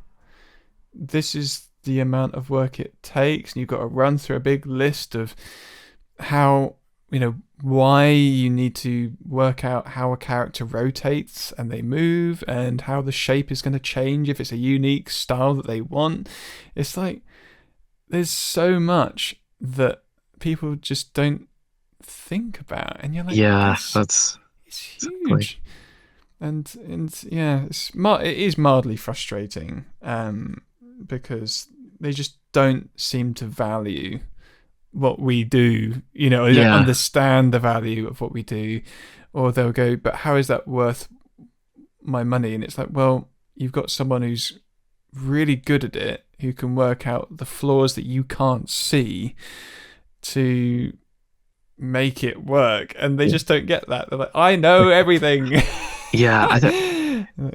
Speaker 1: this is the amount of work it takes, and you've got to run through a big list of how, why you need to work out how a character rotates and they move, and how the shape is going to change if it's a unique style that they want. It's like there's so much that people just don't think about, and you're like, it's huge. And yeah, it is mildly frustrating, because they just don't seem to value what we do, they don't understand the value of what we do, or they'll go, but how is that worth my money? And it's like, well, you've got someone who's really good at it, who can work out the flaws that you can't see to make it work, and they just don't get that. They're like, I know everything.
Speaker 2: Yeah,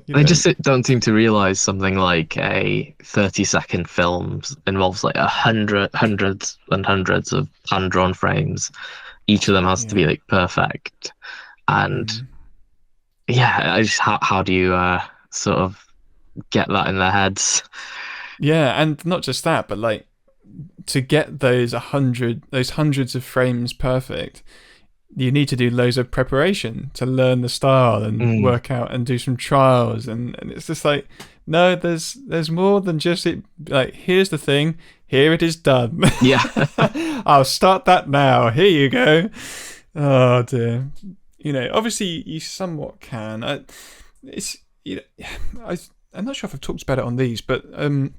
Speaker 2: they just don't seem to realize something like a 30-second film involves like hundreds and hundreds of hand-drawn frames. Each of them has to be like perfect, and how do you sort of get that in their heads?
Speaker 1: Yeah, and not just that, but like to get those hundreds of frames perfect, you need to do loads of preparation to learn the style and work out and do some trials, and it's just like, no, there's more than just it. Like, here's the thing, here it is done.
Speaker 2: Yeah.
Speaker 1: I'll start that now. Here you go. Oh dear. Obviously you somewhat can. I'm not sure if I've talked about it on these, but I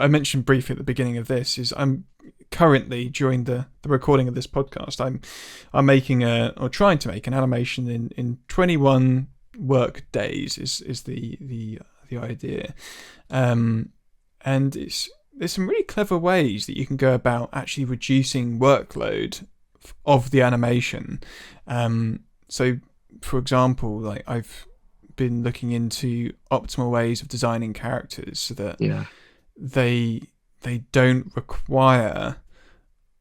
Speaker 1: mentioned briefly at the beginning of this is I'm currently during the recording of this podcast I'm making or trying to make an animation in 21 work days is the idea, and there's some really clever ways that you can go about actually reducing workload of the animation. So for example, like I've been looking into optimal ways of designing characters so that they don't require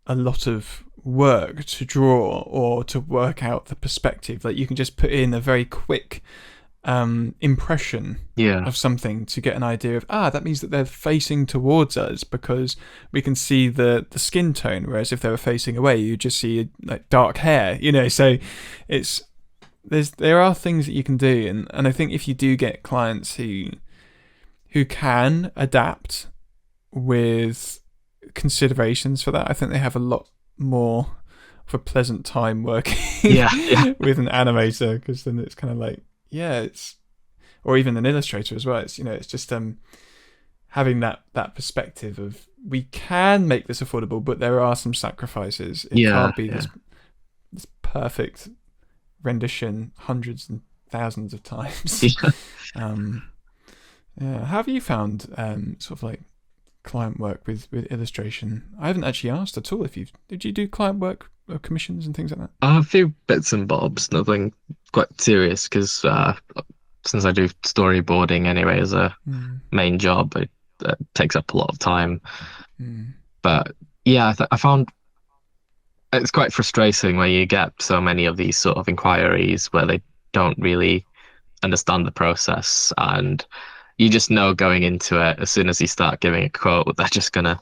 Speaker 1: a lot of work to draw or to work out the perspective. Like you can just put in a very quick impression of something to get an idea of that means that they're facing towards us because we can see the skin tone, whereas if they were facing away you just see like dark hair, so there are things that you can do, and I think if you do get clients who can adapt with considerations for that, I think they have a lot more of a pleasant time working with an animator, because then it's kind of like or even an illustrator as well. It's it's just having that perspective of we can make this affordable, but there are some sacrifices. It can't be this perfect rendition hundreds and thousands of times. How have you found sort of like client work with illustration? I haven't actually asked at all if did you do client work or commissions and things like that?
Speaker 2: A few bits and bobs, nothing quite serious, because since I do storyboarding anyway as a main job, it takes up a lot of time. But yeah, I found it's quite frustrating where you get so many of these sort of inquiries where they don't really understand the process, and you just know going into it, as soon as you start giving a quote, they're just gonna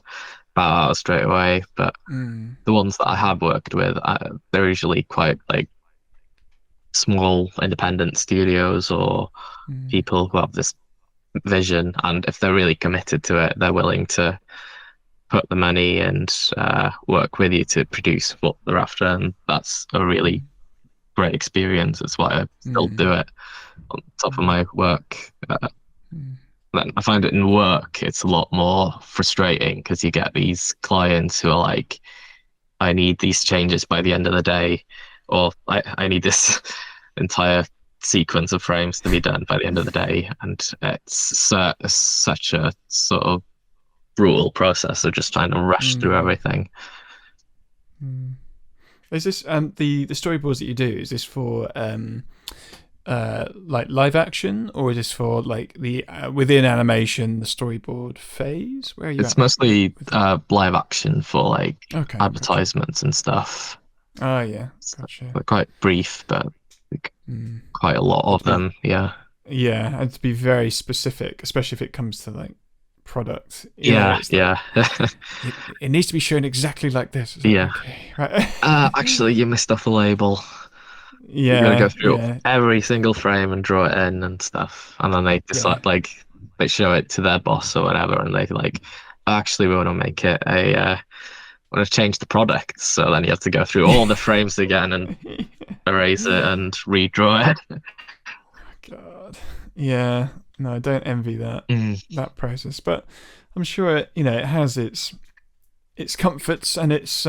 Speaker 2: bow out straight away. But the ones that I have worked with, they're usually quite like small independent studios or people who have this vision, and if they're really committed to it, they're willing to put the money and work with you to produce what they're after, and that's a really great experience. That's why I still do it on top of my work. Then I find it in work, it's a lot more frustrating because you get these clients who are like, I need these changes by the end of the day, or I need this entire sequence of frames to be done by the end of the day. And it's such a sort of brutal process of just trying to rush through everything.
Speaker 1: Is this the storyboards that you do, is this for like live action, or is this for like the within animation, the storyboard phase? Where are you?
Speaker 2: It's mostly live action for like advertisements and stuff.
Speaker 1: Oh yeah, gotcha.
Speaker 2: They're quite brief, but quite a lot of them. Yeah,
Speaker 1: and to be very specific, especially if it comes to like product. It needs to be shown exactly like this. Okay, right.
Speaker 2: Actually, you missed off a label. You're gonna go through every single frame and draw it in and stuff, and then they decide like they show it to their boss or whatever, and they like, actually we want to make it want to change the product, so then you have to go through all the frames again and erase it and redraw it.
Speaker 1: God, yeah, no, I don't envy that process, but I'm sure it has its comforts and its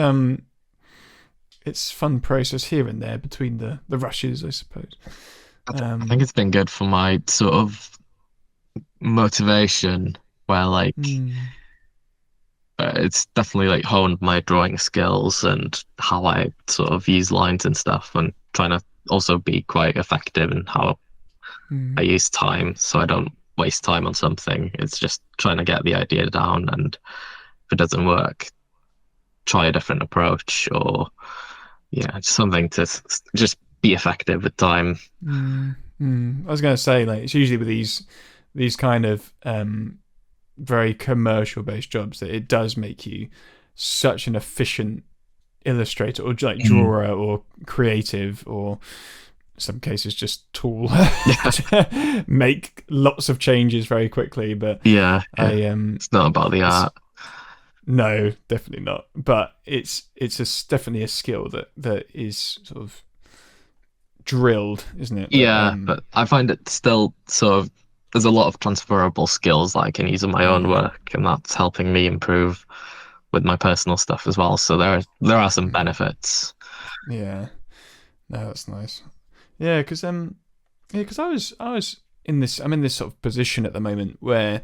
Speaker 1: fun process here and there between the rushes, I suppose.
Speaker 2: I think it's been good for my sort of motivation, where like it's definitely like honed my drawing skills and how I sort of use lines and stuff, and trying to also be quite effective in how I use time, so I don't waste time on something. It's just trying to get the idea down, and if it doesn't work, try a different approach, or something to just be effective with time.
Speaker 1: I was going to say, like, it's usually with these kind of very commercial based jobs that it does make you such an efficient illustrator or like drawer or creative, or some cases just tool
Speaker 2: Yeah,
Speaker 1: to make lots of changes very quickly. But
Speaker 2: yeah, yeah.
Speaker 1: I
Speaker 2: It's not about the
Speaker 1: it's
Speaker 2: art.
Speaker 1: no, definitely not. But definitely a skill that is sort of drilled, isn't it? That
Speaker 2: Yeah, but I find it still sort of there's a lot of transferable skills that I can use in my own
Speaker 1: mm,
Speaker 2: work, and that's helping me improve with my personal stuff as well. So there are some
Speaker 1: mm,
Speaker 2: benefits.
Speaker 1: yeah, no, that's nice. Yeah, because I was I'm in this sort of position at the moment where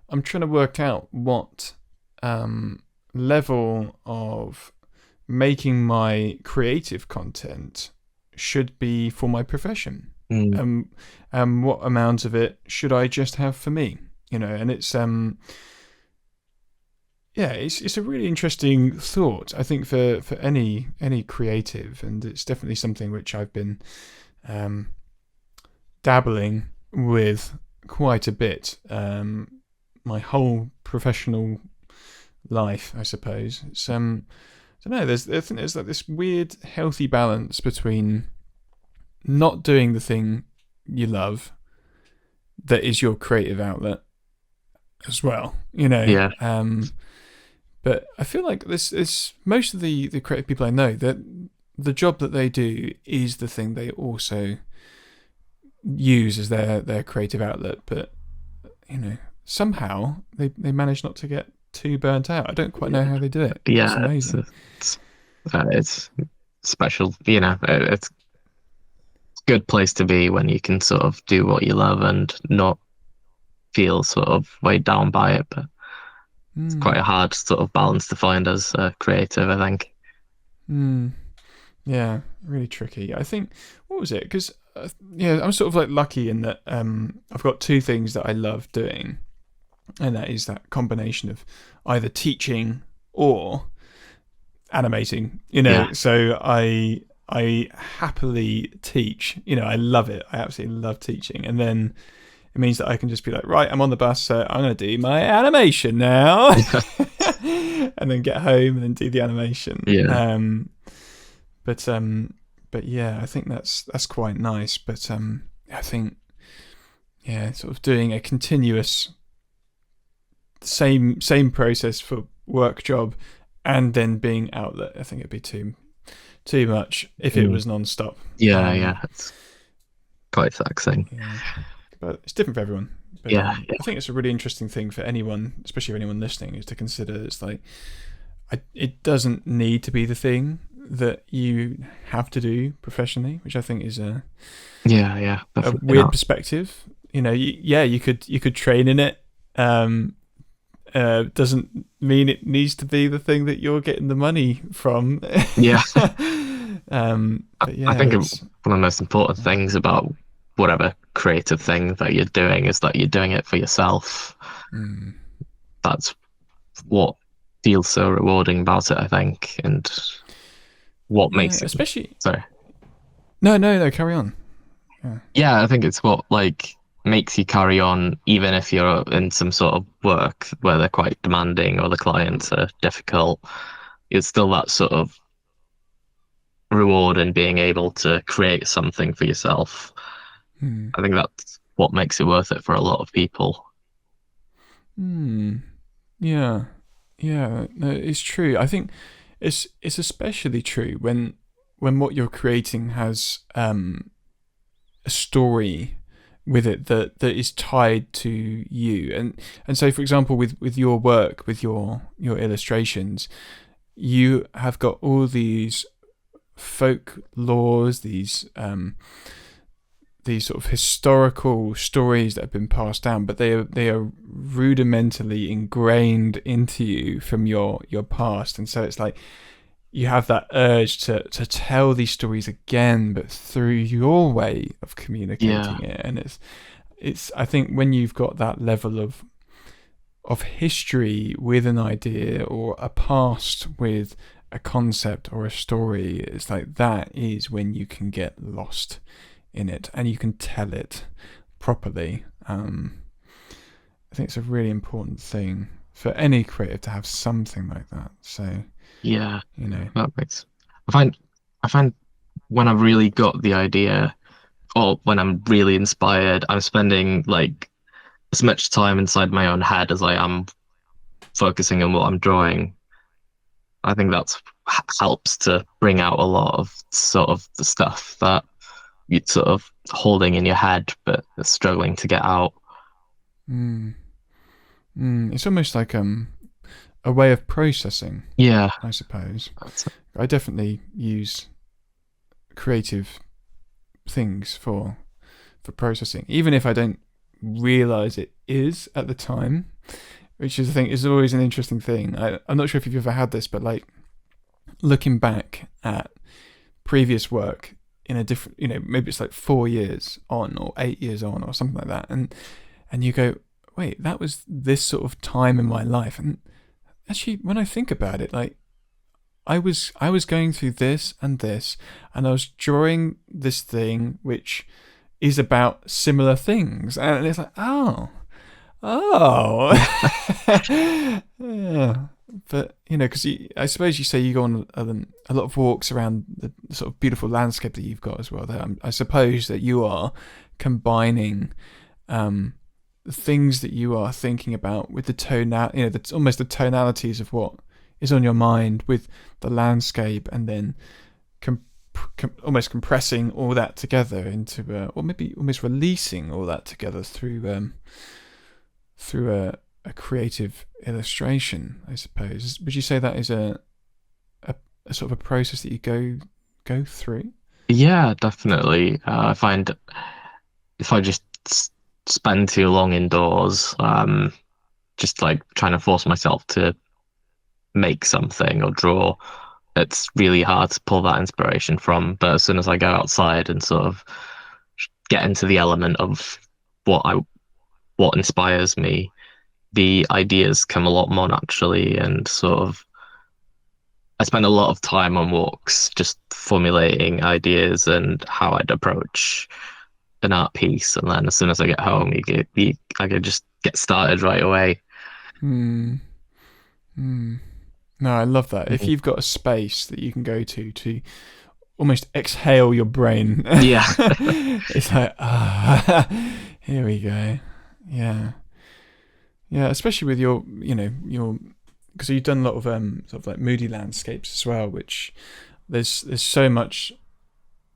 Speaker 1: I'm trying to work out what level of making my creative content should be for my profession.
Speaker 2: Mm,
Speaker 1: What amount of it should I just have for me? And yeah, it's a really interesting thought. I think for any creative, and it's definitely something which I've been um, dabbling with quite a bit. My whole professional life, I suppose. It's I don't know. I think there's like this weird, healthy balance between not doing the thing you love that is your creative outlet as well.
Speaker 2: yeah,
Speaker 1: But I feel like this most of the creative people I know that the job that they do is the thing they also use as their creative outlet. But somehow they manage not to get too burnt out. I don't quite know how they do it. It's
Speaker 2: yeah.
Speaker 1: amazing.
Speaker 2: It's, it's special. It's a good place to be when you can sort of do what you love and not feel sort of weighed down by it. But it's quite
Speaker 1: Mm,
Speaker 2: a hard sort of balance to find as a creative, I think.
Speaker 1: mm, yeah, really tricky. I think what was it? Because yeah, I'm sort of like lucky in that I've got two things that I love doing, and that is that combination of either teaching or animating.
Speaker 2: Yeah,
Speaker 1: So I happily teach. I love it. I absolutely love teaching, and then it means that I can just be like, right, I'm on the bus, so I'm going to do my animation now, and then get home and then do the animation.
Speaker 2: yeah,
Speaker 1: But yeah, I think that's quite nice. But I think yeah, sort of doing a continuous same process for work job and then being outlet, I think it'd be too much if it
Speaker 2: mm,
Speaker 1: was non-stop.
Speaker 2: yeah,
Speaker 1: Um,
Speaker 2: yeah. It's quite taxing.
Speaker 1: yeah, but it's different for everyone. But
Speaker 2: Yeah,
Speaker 1: I think it's a really interesting thing for anyone, especially for anyone listening, is to consider. It's like it doesn't need to be the thing that you have to do professionally, which I think is
Speaker 2: yeah, yeah.
Speaker 1: a
Speaker 2: Definitely
Speaker 1: weird
Speaker 2: not.
Speaker 1: perspective. Yeah, you could train in it. Doesn't mean it needs to be the thing that you're getting the money from.
Speaker 2: Yeah,
Speaker 1: But
Speaker 2: I
Speaker 1: yeah,
Speaker 2: think one
Speaker 1: it's
Speaker 2: of the most important things about whatever creative thing that you're doing is that you're doing it for yourself.
Speaker 1: mm,
Speaker 2: That's what feels so rewarding about it, I think, and what
Speaker 1: yeah,
Speaker 2: makes it.
Speaker 1: especially
Speaker 2: Sorry.
Speaker 1: no, carry on. Yeah.
Speaker 2: Yeah, I think it's what like makes you carry on, even if you're in some sort of work where they're quite demanding or the clients are difficult. It's still that sort of reward in being able to create something for yourself.
Speaker 1: Hmm.
Speaker 2: I think that's what makes it worth it for a lot of people.
Speaker 1: Hmm. Yeah. Yeah. No, it's true. I think it's especially true when what you're creating has a story with it that is tied to you. And so for example with your work, with your illustrations, you have got all these folk laws, these sort of historical stories that have been passed down, but they are rudimentarily ingrained into you from your past, and so it's like you have that urge to tell these stories again, but through your way of
Speaker 2: Yeah,
Speaker 1: communicating it. And it's I think when you've got that level of history with an idea or a past with a concept or a story, it's like that is when you can get lost in it and you can tell it properly. I think it's a really important thing for any creative to have something like that. So,
Speaker 2: yeah,
Speaker 1: you know,
Speaker 2: that makes. I find, I find when I've really got the idea, or when I'm really inspired, I'm spending like as much time inside my own head as I am focusing on what I'm drawing. I think that's helps to bring out a lot of sort of the stuff that you're sort of holding in your head but struggling to get out.
Speaker 1: Mm. It's almost like a way of processing,
Speaker 2: Yeah,
Speaker 1: I suppose.
Speaker 2: that's
Speaker 1: I definitely use creative things for processing, even if I don't realize it is at the time, which is I think is always an interesting thing. I'm not sure if you've ever had this, but like looking back at previous work in a different, maybe it's like 4 years on or 8 years on or something like that, and you go, wait, that was this sort of time in my life, and actually, when I think about it, like I was going through this and this, and I was drawing this thing which is about similar things, and it's like, oh, yeah. But because I suppose you say you go on a lot of walks around the sort of beautiful landscape that you've got as well. There, I suppose that you are combining the things that you are thinking about with the almost the tonalities of what is on your mind with the landscape, and then almost compressing all that together into, or maybe almost releasing all that together through a creative illustration, I suppose. Would you say that is a sort of a process that you go through?
Speaker 2: yeah, definitely. I find if I just spend too long indoors, just like trying to force myself to make something or draw, it's really hard to pull that inspiration from. But as soon as I go outside and sort of get into the element of what I what inspires me, the ideas come a lot more naturally, and sort of I spend a lot of time on walks just formulating ideas and how I'd approach an art piece, and then as soon as I get home, I can just get started right away.
Speaker 1: Hmm. No, I love that. If
Speaker 2: Mhm.
Speaker 1: you've got a space that you can go to almost exhale your brain,
Speaker 2: Yeah,
Speaker 1: it's like, here we go. Yeah, yeah. Especially with your because you've done a lot of sort of like moody landscapes as well, which there's so much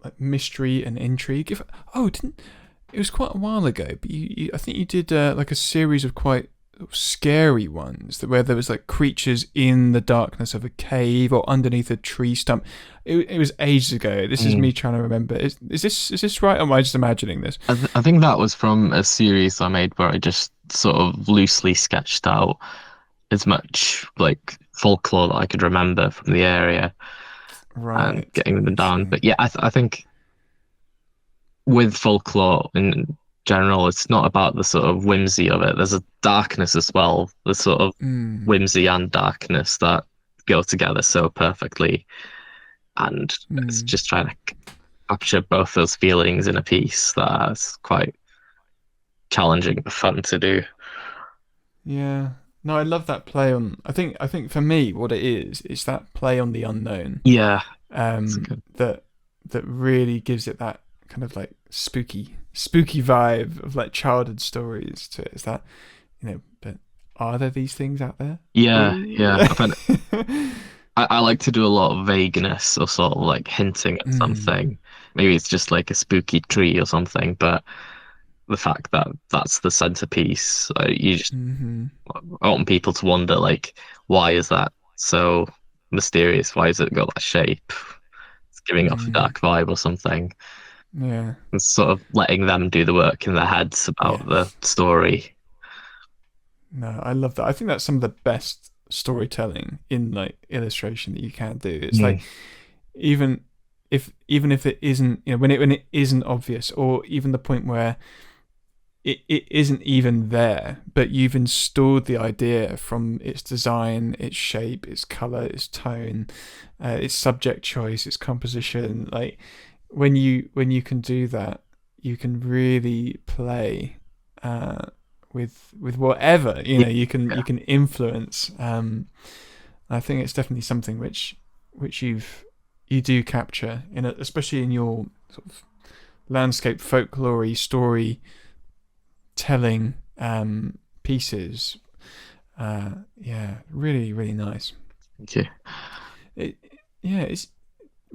Speaker 1: like mystery and intrigue. Didn't it was quite a while ago, but I think you did like a series of quite scary ones where there was like creatures in the darkness of a cave or underneath a tree stump. It was ages ago. This is
Speaker 2: Mm.
Speaker 1: me trying to remember. Is this right, or am I just imagining this?
Speaker 2: I think that was from a series I made where I just sort of loosely sketched out as much like folklore that I could remember from the area and
Speaker 1: Right.
Speaker 2: getting them down.
Speaker 1: Okay.
Speaker 2: But yeah, I think with folklore in general, it's not about the sort of whimsy of it. There's a darkness as well, the sort of
Speaker 1: Mm,
Speaker 2: whimsy and darkness that go together so perfectly. And it's
Speaker 1: mm,
Speaker 2: just trying to capture both those feelings in a piece that's quite challenging but fun to do.
Speaker 1: yeah. No, I love that play on. I think for me, what it is that play on the unknown.
Speaker 2: Yeah, it's
Speaker 1: Um,
Speaker 2: good.
Speaker 1: that that really gives it that kind of like spooky vibe of like childhood stories to it. Is that but are there these things out there?
Speaker 2: Yeah,
Speaker 1: Ooh.
Speaker 2: yeah. I like to do a lot of vagueness or sort of like hinting at
Speaker 1: mm,
Speaker 2: something. Maybe it's just like a spooky tree or something, but the fact that that's the centerpiece, you just
Speaker 1: mm-hmm,
Speaker 2: I want people to wonder like, why is that so mysterious? Why has it got that shape? It's giving off a
Speaker 1: mm,
Speaker 2: dark vibe or something.
Speaker 1: yeah,
Speaker 2: And sort of letting them do the work in their heads about the
Speaker 1: yes.
Speaker 2: story.
Speaker 1: No, I love that. I think that's some of the best storytelling in like illustration that you can do. It's
Speaker 2: Mm.
Speaker 1: like even even if it isn't, when it isn't obvious, or even the point where it isn't even there, but you've installed the idea from its design, its shape, its color, its tone, its subject choice, its composition. Like when you can do that, you can really play with whatever
Speaker 2: Yeah,
Speaker 1: you can influence. I think it's definitely something which you do capture especially in your sort of landscape folklore story telling pieces. Yeah, really, really nice.
Speaker 2: Thank you.
Speaker 1: It, yeah, it's.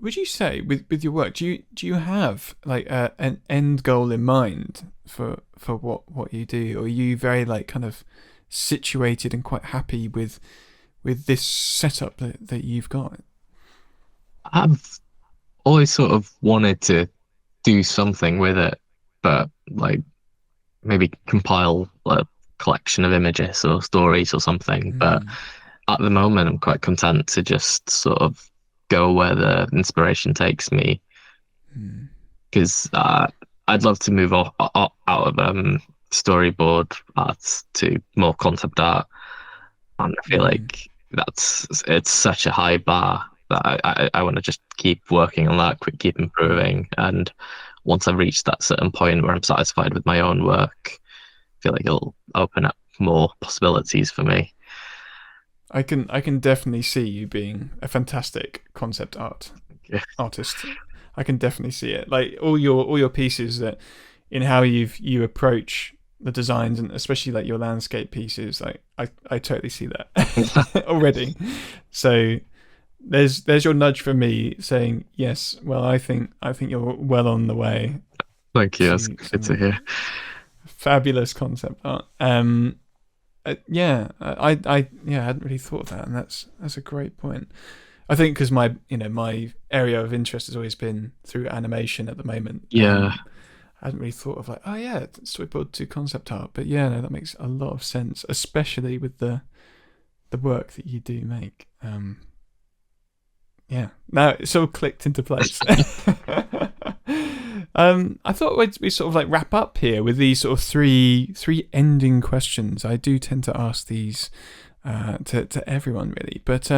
Speaker 1: Would you say with your work, do you have like an end goal in mind for what you do, or are you very like kind of situated and quite happy with this setup that you've got?
Speaker 2: I've always sort of wanted to do something with it, but like maybe compile a collection of images or stories or something. But
Speaker 1: Mm,
Speaker 2: at the moment, I'm quite content to just sort of go where the inspiration takes me
Speaker 1: mm,
Speaker 2: because I'd love to move out of storyboard art to more concept art, and I feel
Speaker 1: mm,
Speaker 2: like it's such a high bar that I want to just keep working on that, keep
Speaker 1: mm.
Speaker 2: improving, and once I've reached that certain point where I'm satisfied with my own work, I feel like it'll open up more possibilities for me.
Speaker 1: I can definitely see you being a fantastic concept
Speaker 2: Yeah,
Speaker 1: artist. I can definitely see it. Like all your pieces that in how you approach the designs, and especially like your landscape pieces, like I totally see that already. So there's your nudge for me saying yes. Well, I think you're well on the way
Speaker 2: thank you. That's
Speaker 1: to
Speaker 2: good to
Speaker 1: some
Speaker 2: hear.
Speaker 1: fabulous concept art. Yeah, yeah, I hadn't really thought of that, and that's a great point. I think because my area of interest has always been through animation at the moment.
Speaker 2: Yeah,
Speaker 1: I hadn't really thought of like, oh yeah, storyboard to concept art, but yeah, no, that makes a lot of sense, especially with the work that you do make. Yeah, now it's all clicked into place. I thought we sort of like wrap up here with these sort of three ending questions. I do tend to ask these to everyone really, but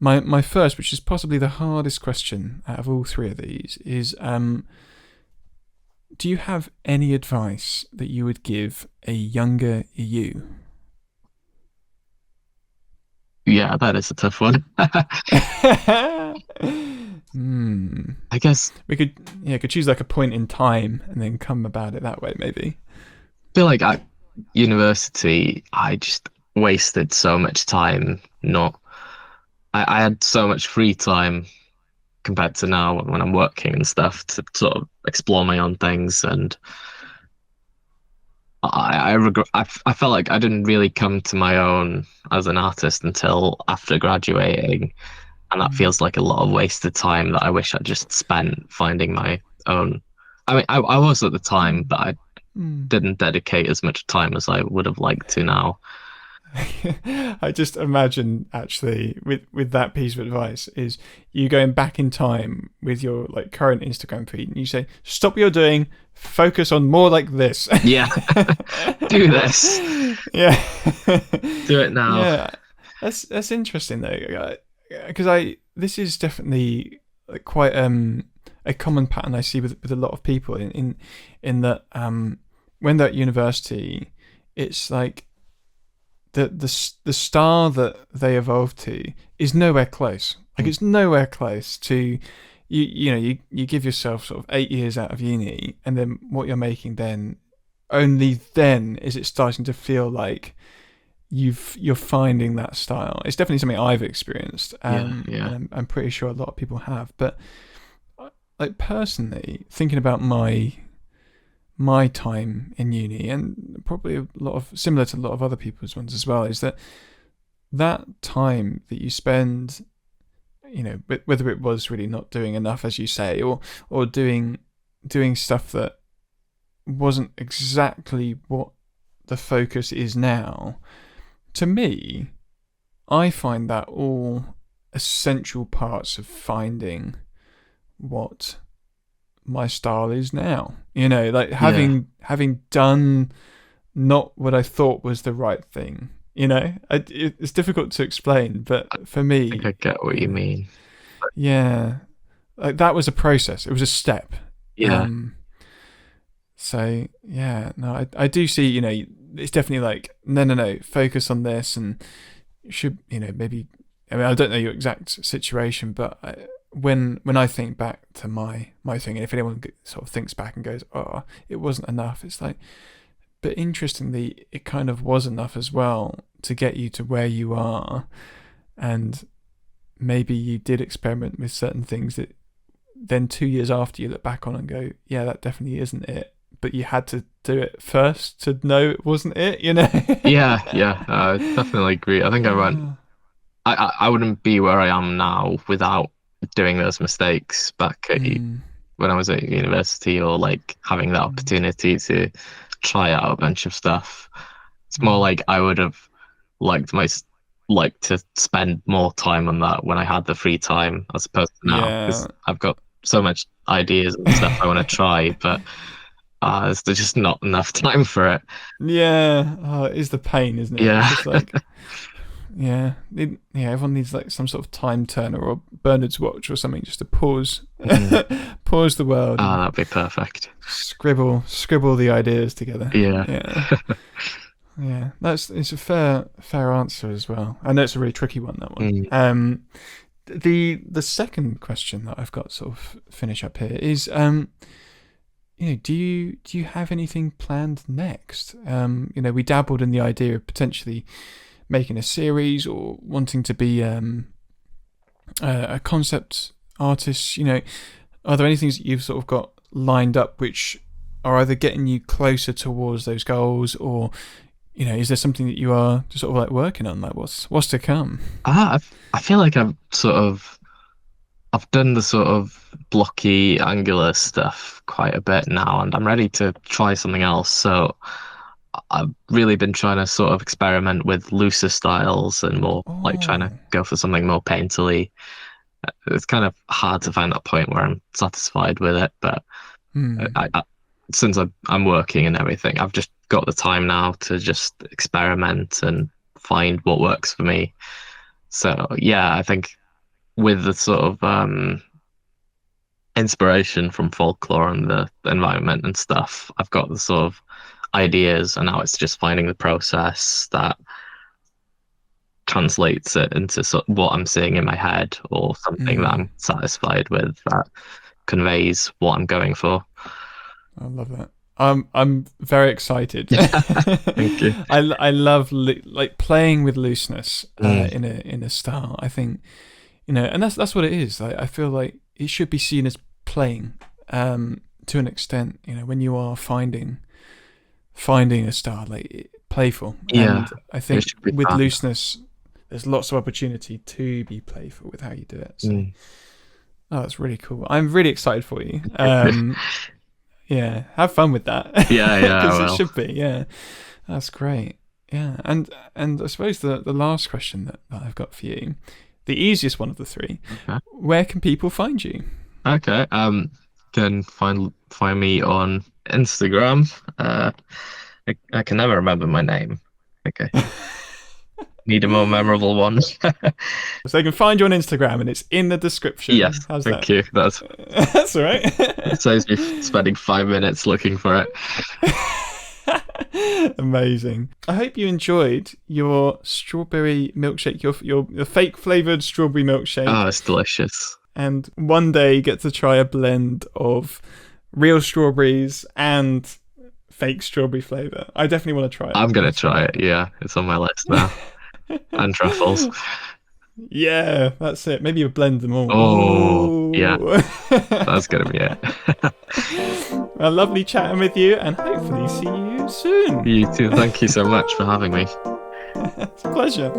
Speaker 1: my first, which is possibly the hardest question out of all three of these, is do you have any advice that you would give a younger you?
Speaker 2: yeah, that is a tough one.
Speaker 1: Hmm.
Speaker 2: I guess
Speaker 1: We could choose like a point in time and then come about it that way, maybe.
Speaker 2: feel like at university, I just wasted so much time. Not, I had so much free time compared to now when I'm working and stuff to sort of explore my own things. And I regret, I felt like I didn't really come to my own as an artist until after graduating. And that
Speaker 1: Mm,
Speaker 2: feels like a lot of wasted time that I wish I just spent finding my own. I mean, I was at the time,
Speaker 1: mm,
Speaker 2: but I
Speaker 1: mm.
Speaker 2: didn't dedicate as much time as I would have liked to now.
Speaker 1: I just imagine actually with that piece of advice is you going back in time with your like current Instagram feed and you say stop what you're doing, focus on more like this.
Speaker 2: Yeah, do this.
Speaker 1: Yeah.
Speaker 2: Do it now.
Speaker 1: Yeah, that's interesting though, because I this is definitely like quite a common pattern I see with a lot of people in that when they're at university, it's like the star that they evolve to is nowhere close. Like it's nowhere close to you give yourself sort of 8 years out of uni, and then what you're making then, only then is it starting to feel like you're finding that style. It's definitely something I've experienced,
Speaker 2: Yeah,
Speaker 1: and
Speaker 2: yeah,
Speaker 1: I'm pretty sure a lot of people have. But like personally, thinking about my time in uni, and probably a lot of similar to a lot of other people's ones as well, is that time that you spend, whether it was really not doing enough, as you say, or doing stuff that wasn't exactly what the focus is now. To me, I find that all essential parts of finding what my style is now. Like
Speaker 2: yeah.
Speaker 1: having done not what I thought was the right thing. It's difficult to explain, but for
Speaker 2: I think I
Speaker 1: me,
Speaker 2: get what you mean.
Speaker 1: yeah, like that was a process. It was a step.
Speaker 2: Yeah,
Speaker 1: Um, so yeah, no, I do see. It's definitely like no, no, no. Focus on this, and should maybe. I mean, I don't know your exact situation, but when I think back to my thing, and if anyone sort of thinks back and goes, "Oh, it wasn't enough," it's like, but interestingly, it kind of was enough as well to get you to where you are, and maybe you did experiment with certain things that then 2 years after you look back on and go, "Yeah, that definitely isn't it." But you had to do it first to know it wasn't it, you know?
Speaker 2: Yeah, I definitely agree. I think I wouldn't be where I am now without doing those mistakes back at when I was at university, or like having the opportunity to try out a bunch of stuff. It's more like I would have liked to spend more time on that when I had the free time, as opposed to now, because
Speaker 1: Yeah.
Speaker 2: I've got so much ideas and stuff I want to try, but there's just not enough time for it.
Speaker 1: Yeah. Oh, it is the pain, isn't it? It's
Speaker 2: Yeah.
Speaker 1: just like, yeah, everyone needs like some sort of time turner or Bernard's watch or something just to pause, pause the world and
Speaker 2: That'd be perfect.
Speaker 1: scribble the ideas together.
Speaker 2: Yeah.
Speaker 1: Yeah. Yeah, it's a fair answer as well. I know it's a really tricky one, that one. The second question that I've got to sort of finish up here is, do you have anything planned next? We dabbled in the idea of potentially making a series or wanting to be a concept artist. Are there any things that you've sort of got lined up which are either getting you closer towards those goals, or is there something that you are just sort of like working on? Like what's to come?
Speaker 2: I feel like I've done the sort of blocky, angular stuff quite a bit now, and I'm ready to try something else. So I've really been trying to sort of experiment with looser styles and more like trying to go for something more painterly. It's kind of hard to find that point where I'm satisfied with it, but since I'm working and everything, I've just got the time now to just experiment and find what works for me. So yeah, I think with the sort of inspiration from folklore and the environment and stuff, I've got the sort of ideas, and now it's just finding the process that translates it into sort of what I'm seeing in my head, or something that I'm satisfied with, that conveys what I'm going for.
Speaker 1: I love that. I'm very excited.
Speaker 2: Thank you.
Speaker 1: I love like playing with looseness in a style. I think and that's what it is. I feel like it should be seen as playing to an extent. When you are finding a style, like playful.
Speaker 2: Yeah,
Speaker 1: and I think with looseness, there's lots of opportunity to be playful with how you do it. So, that's really cool. I'm really excited for you. Yeah, have fun with that.
Speaker 2: Yeah,
Speaker 1: Because it should be. Yeah, that's great. Yeah, and I suppose the last question that I've got for you, the easiest one of the three, where can people find you?
Speaker 2: Okay, can find me on Instagram. I can never remember my name. Okay. Need a more memorable one.
Speaker 1: So they can find you on Instagram, and it's in the description.
Speaker 2: Yes,
Speaker 1: How's
Speaker 2: thank
Speaker 1: that?
Speaker 2: you.
Speaker 1: That's all right.
Speaker 2: It saves me spending 5 minutes looking for
Speaker 1: it. Amazing. I hope you enjoyed your strawberry milkshake, your fake flavored strawberry milkshake.
Speaker 2: Oh, it's delicious.
Speaker 1: And one day get to try a blend of real strawberries and fake strawberry flavor. I definitely want to try it.
Speaker 2: I'm gonna try it. Yeah, it's on my list now. And truffles.
Speaker 1: Yeah, that's it. Maybe you blend them all.
Speaker 2: Oh, yeah. That's gonna be it.
Speaker 1: Well, lovely chatting with you, and hopefully see you soon.
Speaker 2: You too. Thank you so much for having me.
Speaker 1: It's a pleasure.